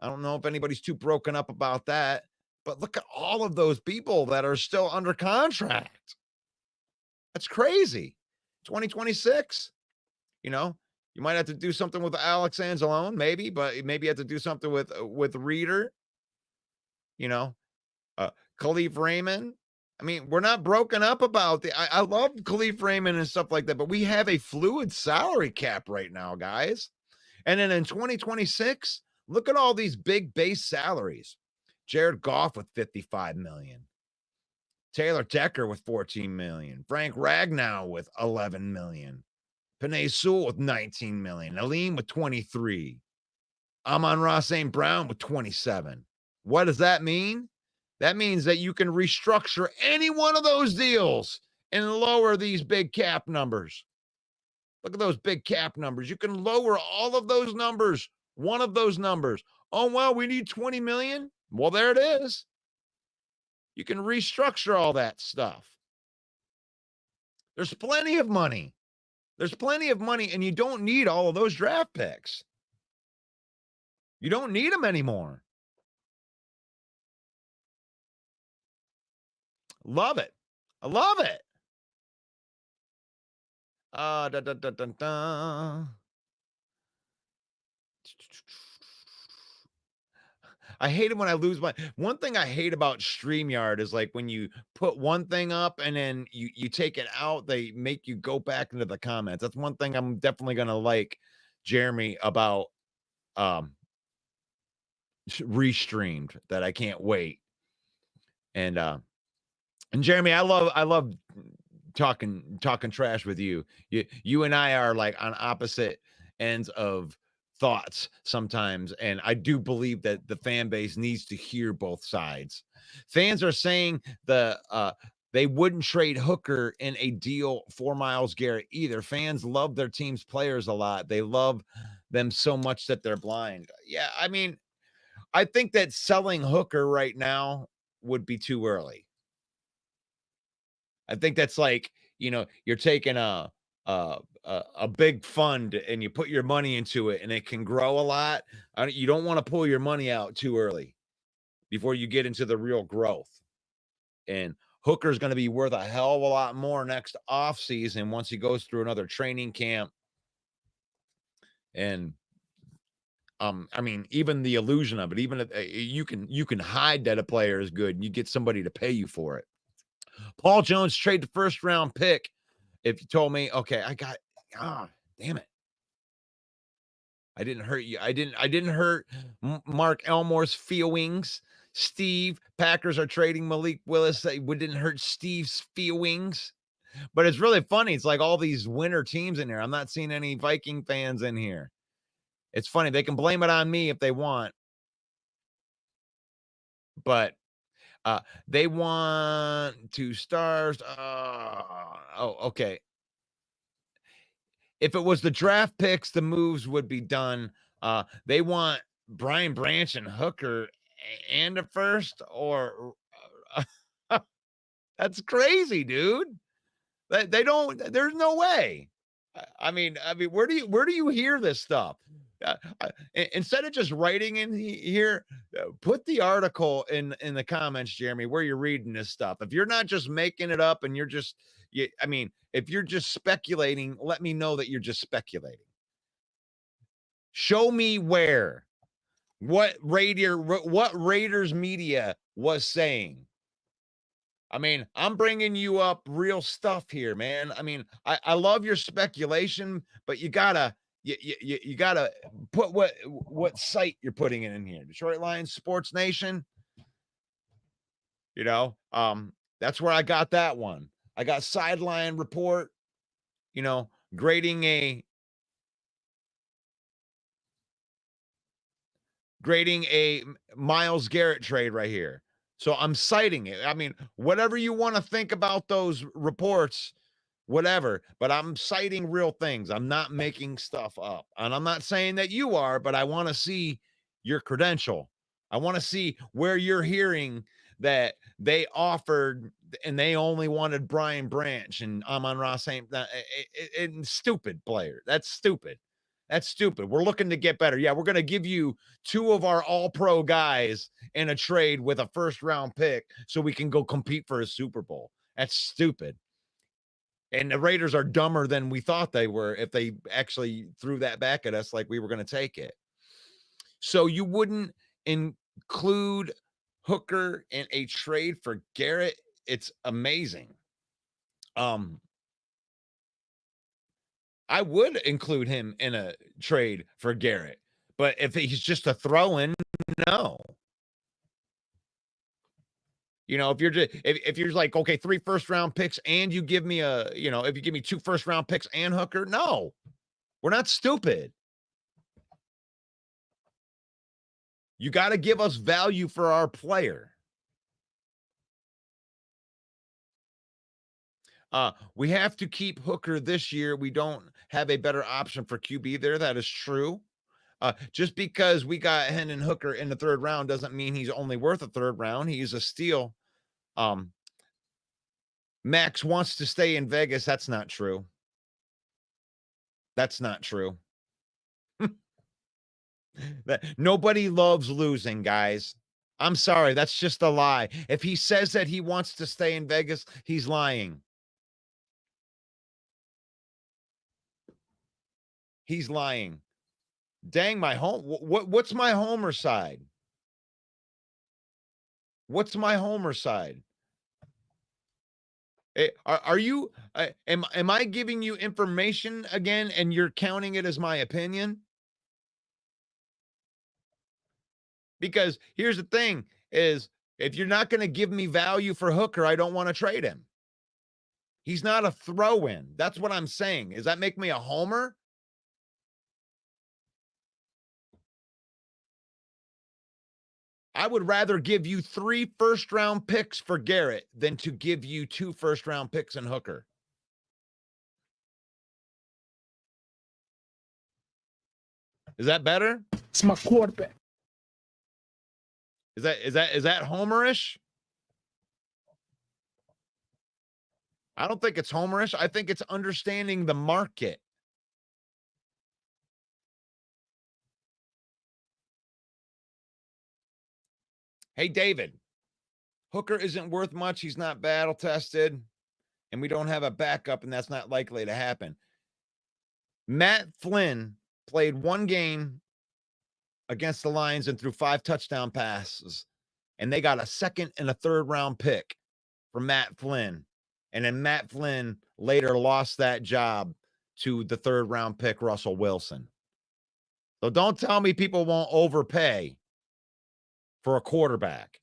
I don't know if anybody's too broken up about that, but look at all of those people that are still under contract. That's crazy. 2026, you might have to do something with Alex Anzalone, maybe, but maybe you have to do something with Reader, Khalif Raymond. I mean, we're not broken up about I love Khalif Raymond and stuff like that, but we have a fluid salary cap right now, guys. And then in 2026, look at all these big base salaries. Jared Goff with $55 million. Taylor Decker with $14 million. Frank Ragnow with $11 million. Penei Sewell with $19 million. Alim with $23. Amon-Ra St. Brown with $27. What does that mean? That means that you can restructure any one of those deals and lower these big cap numbers. Look at those big cap numbers. You can lower all of those numbers. One of those numbers. Oh, well, we need 20 million. Well, there it is. You can restructure all that stuff. There's plenty of money. There's plenty of money, and you don't need all of those draft picks. You don't need them anymore. Love it. I love it. I hate it when I lose one thing I hate about StreamYard is like when you put one thing up and then you take it out, they make you go back into the comments. That's one thing I'm definitely gonna like Jeremy about Restreamed that I can't wait. And Jeremy, I love talking trash with you. You and I are like on opposite ends of thoughts sometimes, and I do believe that the fan base needs to hear both sides. Fans are saying they wouldn't trade Hooker in a deal for Myles Garrett either. Fans love their team's players a lot. They love them so much that they're blind. Yeah, I mean, I think that selling Hooker right now would be too early. I think that's like, you're taking a big fund and you put your money into it and it can grow a lot. You don't want to pull your money out too early before you get into the real growth. And Hooker's going to be worth a hell of a lot more next offseason once he goes through another training camp. And I mean, even the illusion of it, even if you can hide that a player is good and you get somebody to pay you for it. Paul Jones trade the first round pick. If you told me, okay, damn it. I didn't hurt you. I didn't hurt Mark Elmore's feelings. Steve, Packers are trading Malik Willis. We didn't hurt Steve's feelings. But it's really funny. It's like all these winter teams in here. I'm not seeing any Viking fans in here. It's funny. They can blame it on me if they want. But they want 2 stars. Okay. If it was the draft picks, the moves would be done. They want Brian Branch and Hooker and a first, or that's crazy, dude. They don't. There's no way. I mean, where do you hear this stuff? Instead of just writing in here, put the article in the comments, Jeremy, where you're reading this stuff. If you're not just making it up and you're just, if you're just speculating, let me know that you're just speculating. Show me where, what Raiders media was saying. I mean, I'm bringing you up real stuff here, man. I mean, I love your speculation, but you gotta put what site you're putting it in here. Detroit Lions Sports Nation. That's where I got that one. I got Sideline Report, grading a Myles Garrett trade right here. So I'm citing it. I mean, whatever you want to think about those reports, whatever, but I'm citing real things. I'm not making stuff up. And I'm not saying that you are, but I want to see your credential. I want to see where you're hearing that they offered and they only wanted Brian Branch and Amon-Ra St. Stupid player. That's stupid. That's stupid. We're looking to get better. Yeah, we're going to give you 2 of our all-pro guys in a trade with a first-round pick so we can go compete for a Super Bowl. That's stupid. And the Raiders are dumber than we thought they were if they actually threw that back at us like we were going to take it. So you wouldn't include Hooker in a trade for Garrett? It's amazing. I would include him in a trade for Garrett, but if he's just a throw-in, no. If you're like, okay, 3 first-round picks and you give me if you give me 2 first-round picks and Hooker, no, we're not stupid. You got to give us value for our player. We have to keep Hooker this year. We don't have a better option for QB there. That is true. Just because we got Hendon Hooker in the 3rd round doesn't mean he's only worth a 3rd round. He's a steal. Max wants to stay in Vegas. That's not true. That's not true. Nobody loves losing, guys. I'm sorry. That's just a lie. If he says that he wants to stay in Vegas, he's lying. He's lying. Dang, my home. What's my homer side? What's my homer side? Are you? Am I giving you information again, and you're counting it as my opinion? Because here's the thing: is if you're not going to give me value for Hooker, I don't want to trade him. He's not a throw-in. That's what I'm saying. Does that make me a homer? I would rather give you 3 first-round picks for Garrett than to give you 2 first-round picks and Hooker. Is that better? It's my quarterback. Is that homerish? I don't think it's homerish. I think it's understanding the market. Hey, David, Hooker isn't worth much. He's not battle tested, and we don't have a backup, and that's not likely to happen. Matt Flynn played 1 game against the Lions and threw 5 touchdown passes, and they got a 2nd and a 3rd round pick. for Matt Flynn. And then Matt Flynn later lost that job to the 3rd round pick, Russell Wilson. So don't tell me people won't overpay for a quarterback.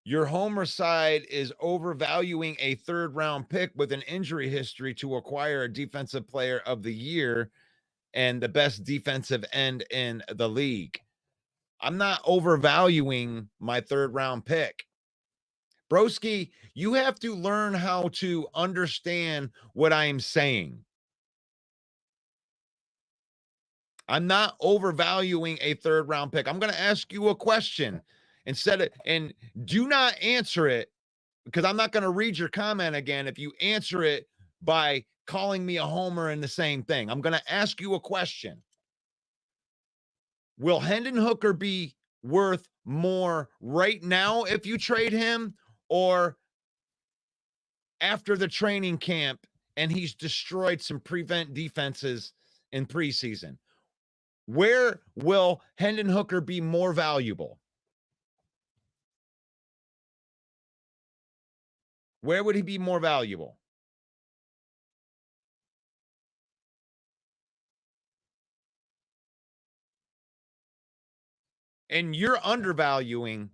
Your homer side is overvaluing a 3rd round pick with an injury history to acquire a defensive player of the year and the best defensive end in the league. I'm not overvaluing my 3rd round pick. Broski, you have to learn how to understand what I am saying. I'm not overvaluing a 3rd round pick. I'm going to ask you a question and do not answer it, because I'm not going to read your comment again if you answer it by calling me a homer and the same thing. I'm going to ask you a question. Will Hendon Hooker be worth more right now if you trade him, or after the training camp and he's destroyed some prevent defenses in preseason? Where will Hendon Hooker be more valuable? Where would he be more valuable? And you are undervaluing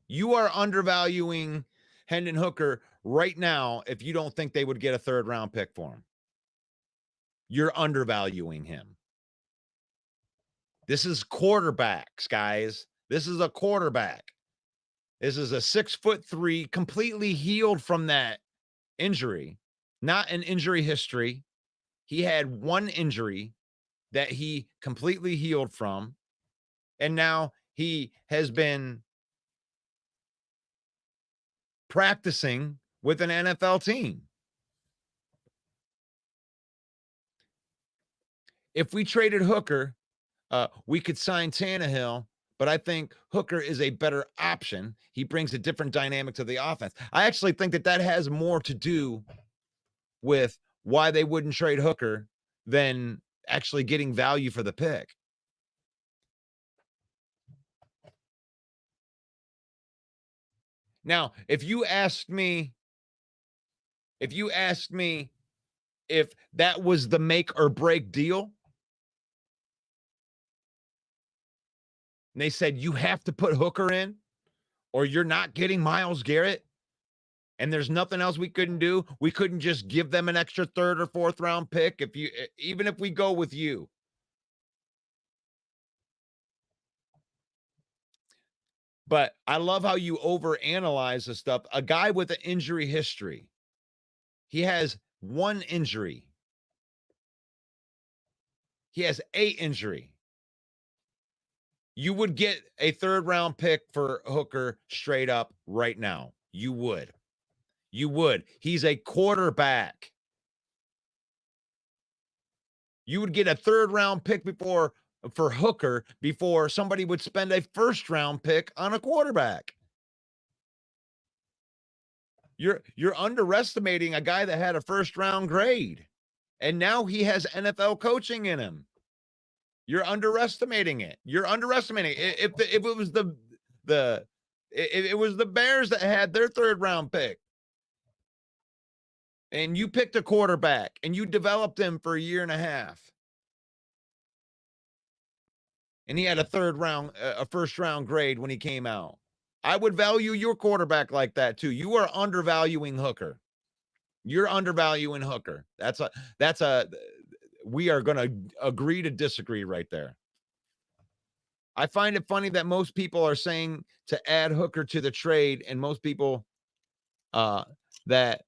Hendon Hooker right now if you don't think they would get a 3rd round pick for him. You're undervaluing him. This is quarterbacks, guys. This is a quarterback. This is a 6'3", completely healed from that injury, not an injury history. He had one injury that he completely healed from, and now he has been practicing with an NFL team. If we traded Hooker, we could sign Tannehill, but I think Hooker is a better option. He brings a different dynamic to the offense. I actually think that has more to do with why they wouldn't trade Hooker than actually getting value for the pick. Now, if you asked me if that was the make or break deal, and they said you have to put Hooker in or you're not getting Myles Garrett, and there's nothing else we couldn't do, we couldn't just give them an extra 3rd or 4th round pick even if we go with you. But I love how you overanalyze the stuff. A guy with an injury history, he has one injury. He has a injury. You would get a 3rd round pick for Hooker straight up right now. You would. He's a quarterback. You would get a 3rd round pick for Hooker before somebody would spend a 1st round pick on a quarterback. You're underestimating a guy that had a 1st round grade, and now he has NFL coaching in him. You're underestimating it. You're underestimating it. If it was it was the Bears that had their 3rd round pick, and you picked a quarterback and you developed him for a year and a half, and he had a 1st round grade when he came out, I would value your quarterback like that too. You are undervaluing Hooker. You're undervaluing Hooker. We are going to agree to disagree right there. I find it funny that most people are saying to add Hooker to the trade, and most people that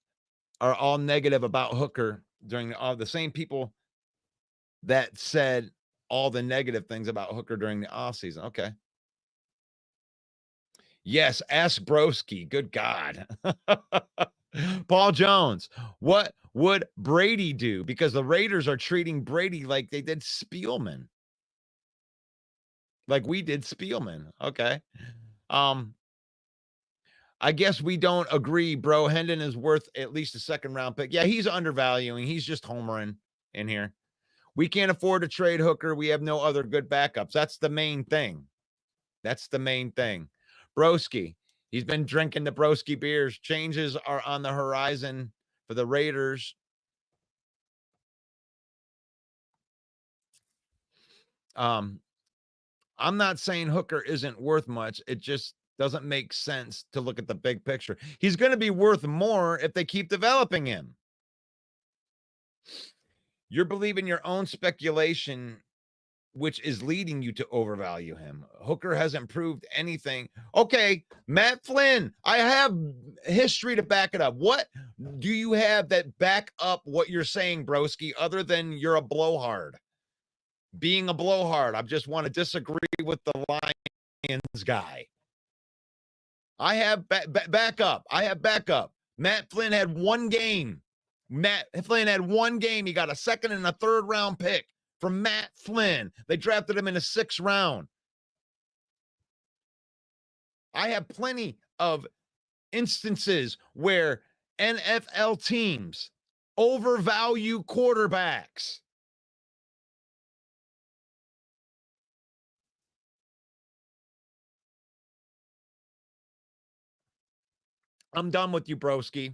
are all negative about Hooker during the same people that said all the negative things about Hooker during the offseason. Okay. Yes, ask Broski. Good God. Paul Jones, what would Brady do? Because the Raiders are treating Brady like they did Spielman. Like we did Spielman. Okay. I guess we don't agree, bro. Hendon is worth at least a 2nd round pick. Yeah, he's undervaluing. He's just homering in here. We can't afford to trade Hooker. We have no other good backups. That's the main thing. Broski. He's been drinking the Broski beers. Changes are on the horizon for the Raiders. I'm not saying Hooker isn't worth much. It just doesn't make sense to look at the big picture. He's going to be worth more if they keep developing him. You're believing your own speculation, which is leading you to overvalue him. Hooker hasn't proved anything. Okay, Matt Flynn, I have history to back it up. What do you have that back up what you're saying, broski, other than you're a blowhard? Being a blowhard, I just want to disagree with the Lions guy. I have backup. I have backup. Matt Flynn had one game. Matt Flynn had one game. He got a second and a third round pick from Matt Flynn. They drafted him in the 6th round. I have plenty of instances where NFL teams overvalue quarterbacks. I'm done with you, broski.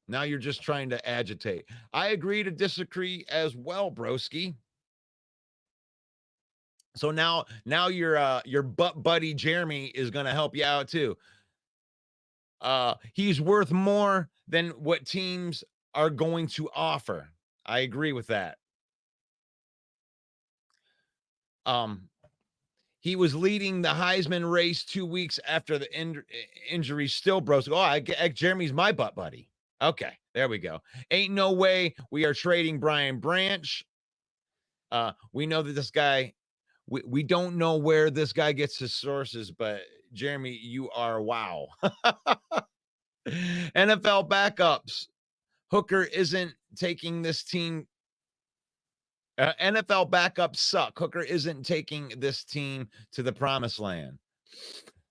Now you're just trying to agitate. I agree to disagree as well, broski. So now your butt buddy Jeremy is going to help you out too. He's worth more than what teams are going to offer. I agree with that. He was leading the Heisman race 2 weeks after the injury. Still, bros. Oh, Jeremy's my butt buddy. Okay, there we go. Ain't no way we are trading Brian Branch. We know that this guy, we don't know where this guy gets his sources, but Jeremy, you are wow. NFL backups. Hooker isn't taking this team. NFL backups suck. Hooker isn't taking this team to the promised land.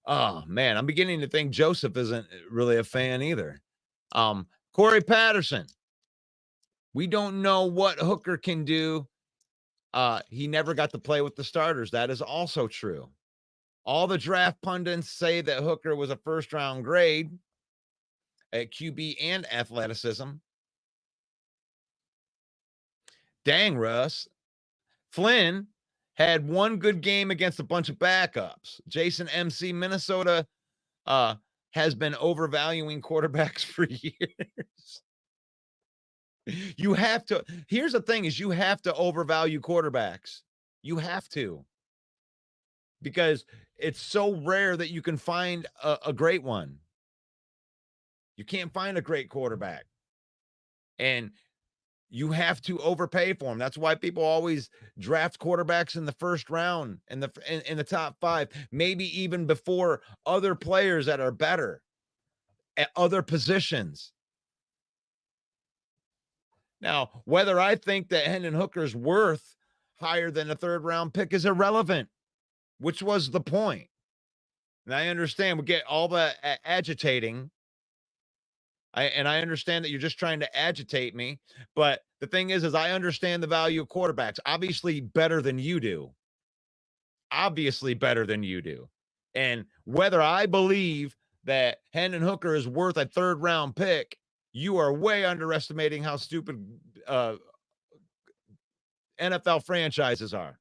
Oh, man, I'm beginning to think Joseph isn't really a fan either. Corey Patterson. We don't know what Hooker can do. He never got to play with the starters. That is also true. All the draft pundits say that Hooker was a first-round grade at QB and athleticism. Dang, Russ. Flynn had one good game against a bunch of backups. Jason MC, Minnesota has been overvaluing quarterbacks for years. You have to. Here's the thing is you have to overvalue quarterbacks. You have to. Because it's so rare that you can find a great one. You can't find a great quarterback. And you have to overpay for them. That's why people always draft quarterbacks in the first round, in the top 5, maybe even before other players that are better at other positions. Now, whether I think that Hendon Hooker's worth higher than a 3rd round pick is irrelevant, which was the point. And I understand we get all the agitating. I understand that you're just trying to agitate me, but the thing is I understand the value of quarterbacks, obviously better than you do. Obviously better than you do. And whether I believe that Hendon Hooker is worth a 3rd round pick, you are way underestimating how stupid NFL franchises are.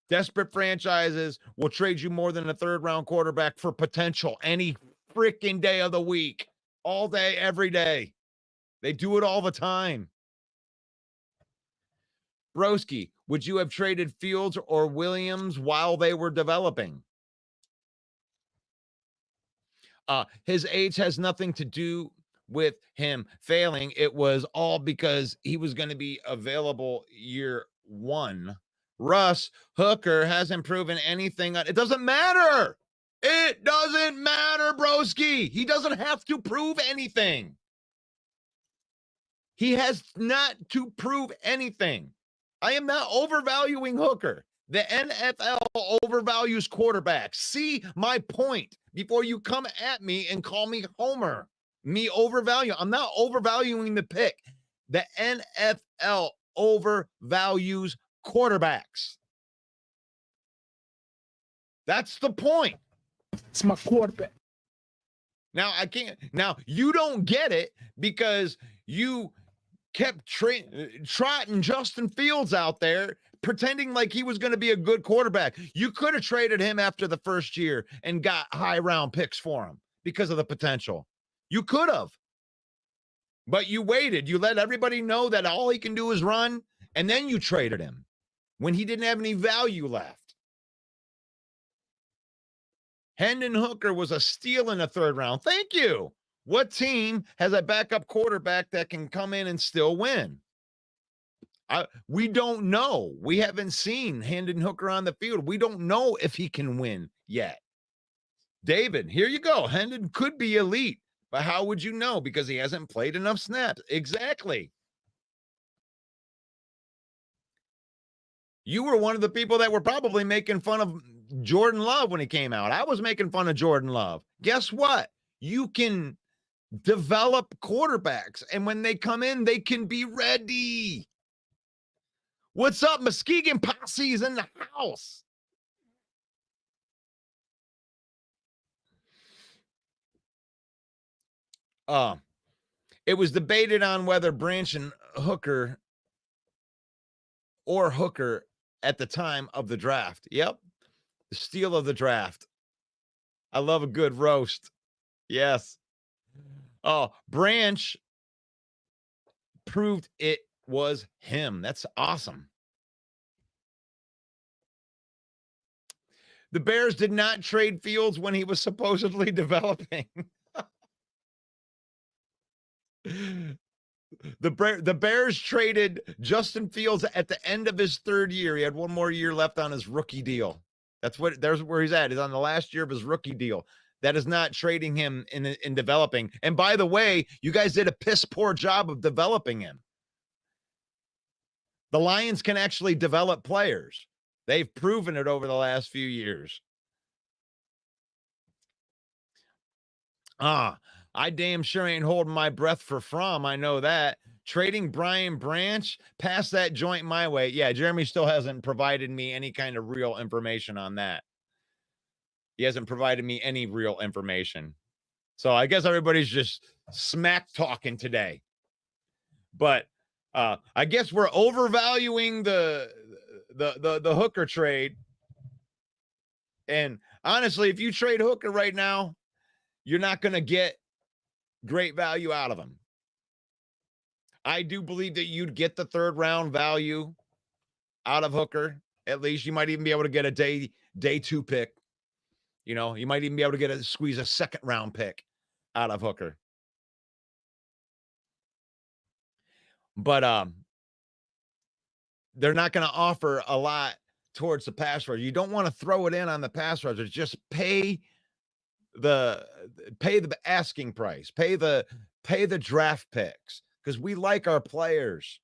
Desperate franchises will trade you more than a 3rd round quarterback for potential any freaking day of the week, all day, every day. They do it all the time. Broski, would you have traded Fields or Williams while they were developing? His age has nothing to do with him failing. It was all because he was going to be available year 1. Russ, Hooker hasn't proven anything. It doesn't matter. It doesn't matter, broski. He doesn't have to prove anything. He has not to prove anything. I am not overvaluing Hooker. The NFL overvalues quarterbacks. See my point before you come at me and call me Homer. Me overvalue. I'm not overvaluing the pick. The NFL overvalues quarterbacks. That's the point. It's my quarterback. Now I can't. Now you don't get it because you kept trotting Justin Fields out there, pretending like he was going to be a good quarterback. You could have traded him after the first year and got high round picks for him because of the potential. You could have. But you waited. You let everybody know that all he can do is run, and then you traded him when he didn't have any value left. Hendon Hooker was a steal in the third round. Thank you. What team has a backup quarterback that can come in and still win? We don't know. We haven't seen Hendon Hooker on the field. We don't know if he can win yet. David, here you go. Hendon could be elite, but how would you know? Because he hasn't played enough snaps. Exactly. You were one of the people that were probably making fun of Jordan Love when he came out. I was making fun of Jordan Love. Guess what? You can develop quarterbacks, and when they come in, they can be ready. What's up? Muskegon Posse's in the house. It was debated on whether Branch and Hooker or Hooker at the time of the draft. Yep. The steal of the draft. I love a good roast. Yes. Oh, Branch proved it was him. That's awesome. The Bears did not trade Fields when he was supposedly developing. The Bears traded Justin Fields at the end of his third year. He had one more year left on his rookie deal. There's where he's at. He's on the last year of his rookie deal. That is not trading him in developing. And by the way, you guys did a piss poor job of developing him. The Lions can actually develop players. They've proven it over the last few years. I damn sure ain't holding my breath for Fromm. I know that. Trading Brian Branch, pass that joint my way. Yeah, Jeremy still hasn't provided me any kind of real information on that. He hasn't provided me any real information. So I guess everybody's just smack talking today. But I guess we're overvaluing the Hooker trade. And honestly, if you trade Hooker right now, you're not going to get great value out of him. I do believe that you'd get the third round value out of Hooker. At least you might even be able to get a day 2 pick. You know, you might even be able to squeeze a second round pick out of Hooker. But they're not going to offer a lot towards the pass rusher. You don't want to throw it in on the pass rusher. Just pay the asking price, pay the draft picks, because we like our players.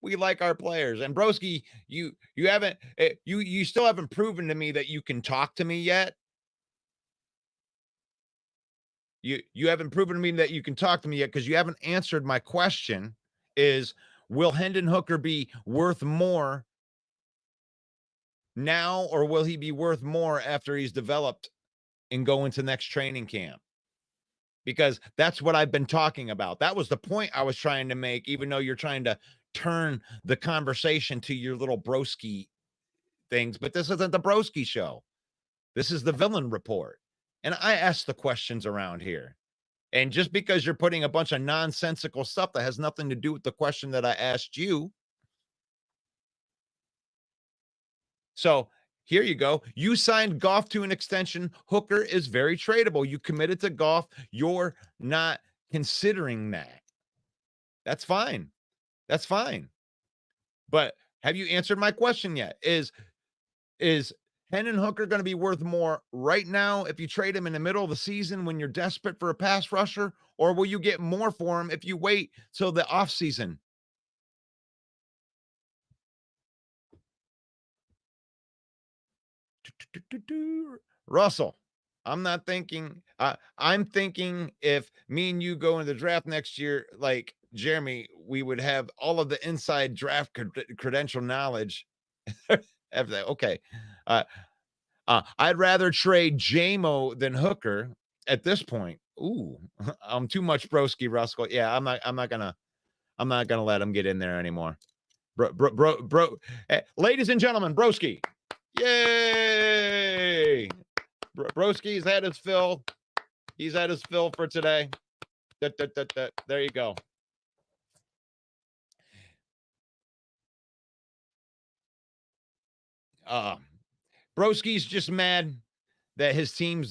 We like our players. And Broski, you still haven't proven to me that you can talk to me yet. You haven't proven to me that you can talk to me yet, because you haven't answered my question. Is, will Hendon Hooker be worth more now, or will he be worth more after he's developed and go into next training camp? Because that's what I've been talking about. That was the point I was trying to make, even though you're trying to turn the conversation to your little broski things. But this isn't the broski show. This is the Villain Report. And I ask the questions around here. And just because you're putting a bunch of nonsensical stuff that has nothing to do with the question that I asked you. So here you go. You signed Goff to an extension. Hooker is very tradable. You committed to Goff. You're not considering that. That's fine. That's fine. But have you answered my question yet? Is Hendon Hooker going to be worth more right now if you trade him in the middle of the season when you're desperate for a pass rusher? Or will you get more for him if you wait till the offseason? Russell, I'm not thinking. I'm thinking if me and you go into the draft next year, like Jeremy, we would have all of the inside draft credential knowledge. After that, okay. I'd rather trade JMO than Hooker at this point. Ooh, I'm too much broski Ruskell. Yeah, I'm not gonna let him get in there anymore. Ladies and gentlemen, broski. Yay! Broski's had his fill. He's had his fill for today. There you go. Broski's just mad that his team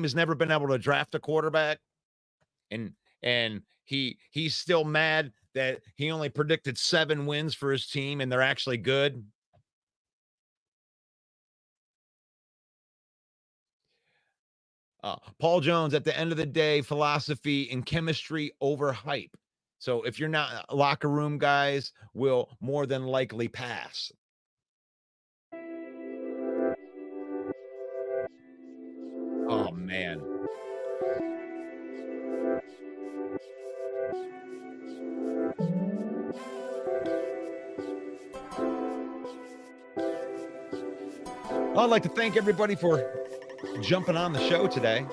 has never been able to draft a quarterback, and he's still mad that he only predicted 7 wins for his team and they're actually good. Paul Jones, at the end of the day, philosophy and chemistry over hype. So if you're not locker room guys, will more than likely pass. Oh, man. I'd like to thank everybody for jumping on the show today.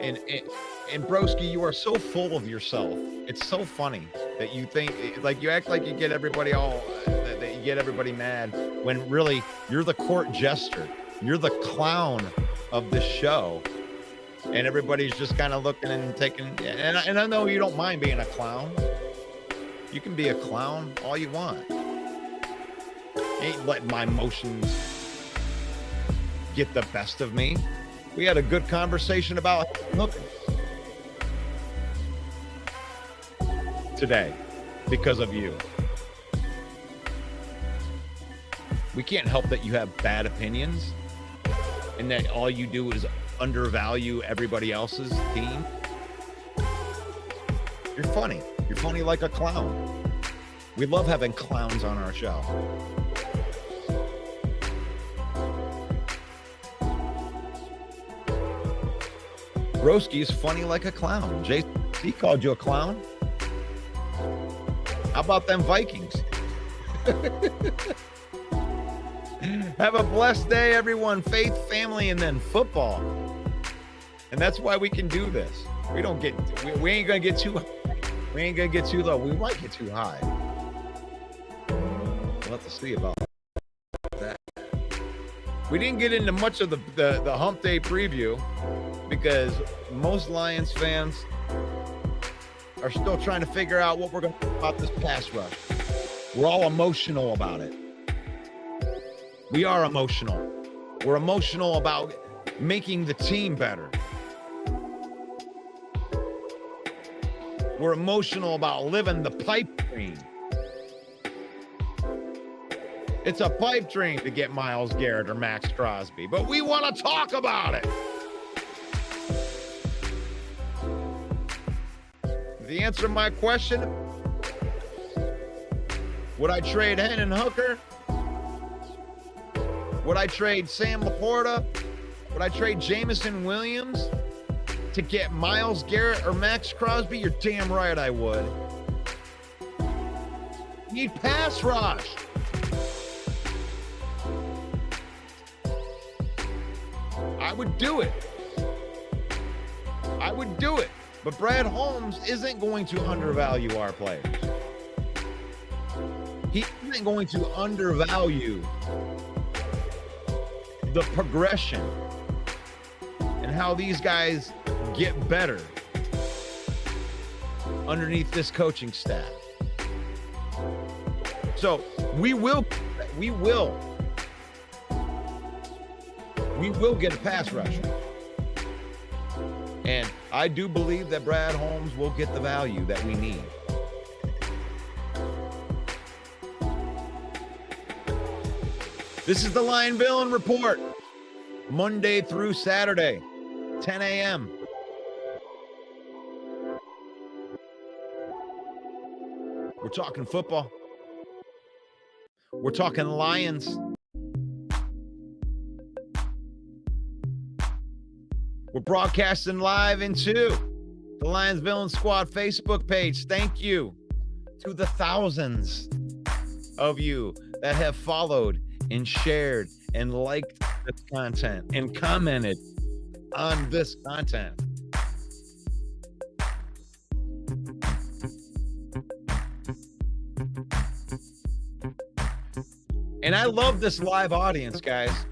And broski, you are so full of yourself. It's so funny that you think, like, you act like you get everybody that you get everybody mad when really you're the court jester. You're the clown of the show. And everybody's just kind of looking and taking, and I know you don't mind being a clown. You can be a clown all you want. Ain't letting my emotions get the best of me. We had a good conversation about hookers today because of you. We can't help that you have bad opinions and that all you do is undervalue everybody else's team. You're funny. You're funny like a clown. We love having clowns on our show. Broski is funny like a clown. Jason, he called you a clown. How about them Vikings? Have a blessed day, everyone. Faith, family, and then football. And that's why we can do this. We don't get, we ain't gonna get too high. We ain't gonna get too low. We might get too high. We'll have to see about that. We didn't get into much of the Hump Day preview because most Lions fans are still trying to figure out what we're going to do about this pass rush. We're all emotional about it. We are emotional. We're emotional about making the team better. We're emotional about living the pipe dream. It's a pipe dream to get Myles Garrett or Max Crosby, but we want to talk about it. The answer to my question, would I trade Hendon Hooker? Would I trade Sam Laporta? Would I trade Jameson Williams to get Myles Garrett or Max Crosby? You're damn right I would. Need pass rush. I would do it. I would do it. But Brad Holmes isn't going to undervalue our players. He isn't going to undervalue the progression and how these guys get better underneath this coaching staff. So we will get a pass rusher. And I do believe that Brad Holmes will get the value that we need. This is the Lion Villain Report, Monday through Saturday, 10 a.m. We're talking football. We're talking Lions. We're broadcasting live into the Lions Villain Squad Facebook page. Thank you to the thousands of you that have followed and shared and liked this content and commented on this content. And I love this live audience, guys.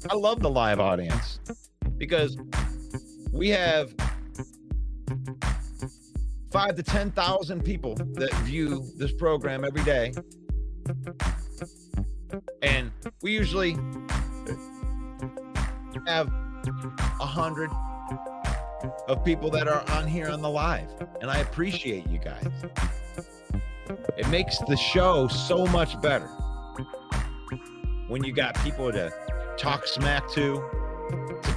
I love the live audience because we have 5,000 to 10,000 people that view this program every day. And we usually have 100 of people that are on here on the live. And I appreciate you guys. It makes the show so much better when you got people to talk smack to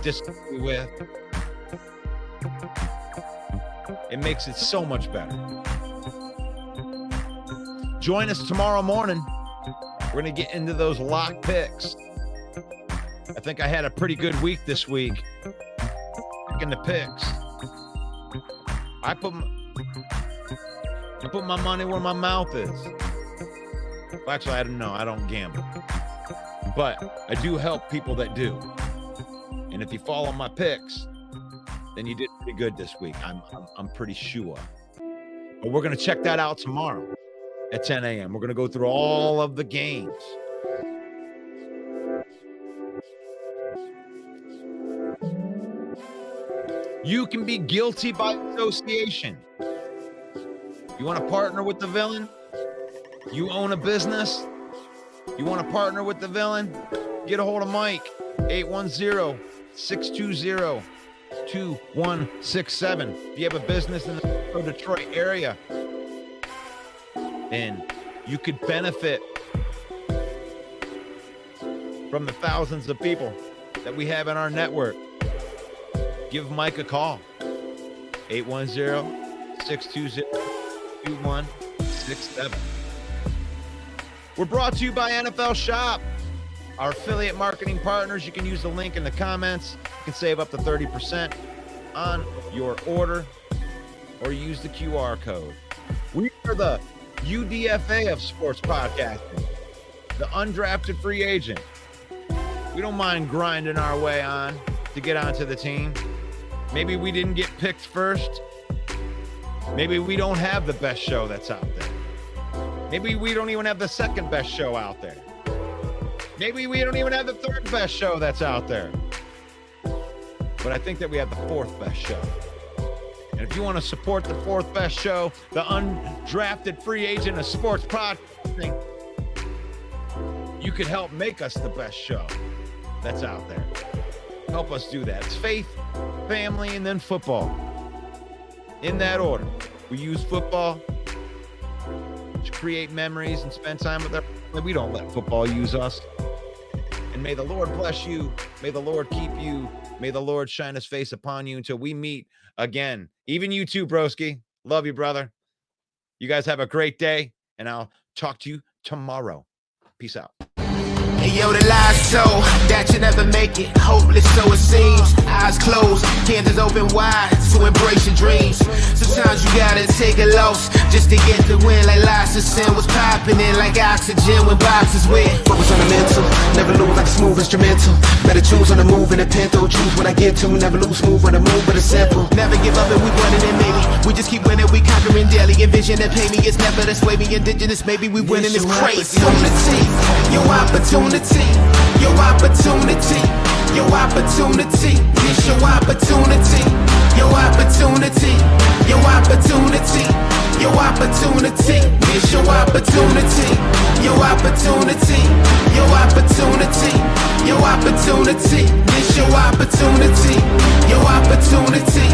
disagree with. It makes it so much better. Join us tomorrow morning. We're going to get into those lock picks. I think I had a pretty good week this week picking the picks. I put my money where my mouth is. Well, actually, I don't know. I don't gamble. But I do help people that do. And if you follow my picks, then you did pretty good this week. I'm pretty sure. But we're going to check that out tomorrow at 10 a.m. We're going to go through all of the games. You can be guilty by association. You want to partner with the villain? You own a business? You want to partner with the villain? Get a hold of Mike, 810-620-2167. If you have a business in the Detroit area, and you could benefit from the thousands of people that we have in our network, give Mike a call, 810-620-2167. We're brought to you by NFL Shop, our affiliate marketing partners. You can use the link in the comments. You can save up to 30% on your order, or use the QR code. We are the UDFA of sports podcasting, the undrafted free agent. We don't mind grinding our way on to get onto the team. Maybe we didn't get picked first. Maybe we don't have the best show that's out there. Maybe we don't even have the second best show out there. Maybe we don't even have the third best show that's out there. But I think that we have the fourth best show. And if you want to support the fourth best show, the undrafted free agent of sports podcasting, you could help make us the best show that's out there. Help us do that. It's faith, family, and then football. In that order. We use football to create memories and spend time with our family. We don't let football use us. And may the Lord bless you. May the Lord keep you. May the Lord shine his face upon you until we meet again. Even you too, broski. Love you, brother. You guys have a great day, and I'll talk to you tomorrow. Peace out. Hey, yo, the lies so that you never make it. Hopeless, so it seems. Eyes closed, candles open wide to embrace your dreams. Sometimes you gotta take a loss just to get the win. Like lots of sin was popping in like oxygen when boxes wet. Focus on the mental, never lose like a smooth instrumental. Better choose on the move in a pinto. Choose what I get to, never lose smooth on the move, but it's simple. Never give up and we running it, maybe. We just keep winning, we conquering daily. Envision that pay me, it's never the sway me. Indigenous, maybe we winning this crazy. Your opportunity, your opportunity, your opportunity, it's your opportunity, your opportunity, your opportunity, your opportunity, it's your opportunity, your opportunity, your opportunity, your opportunity, it's your opportunity, your opportunity.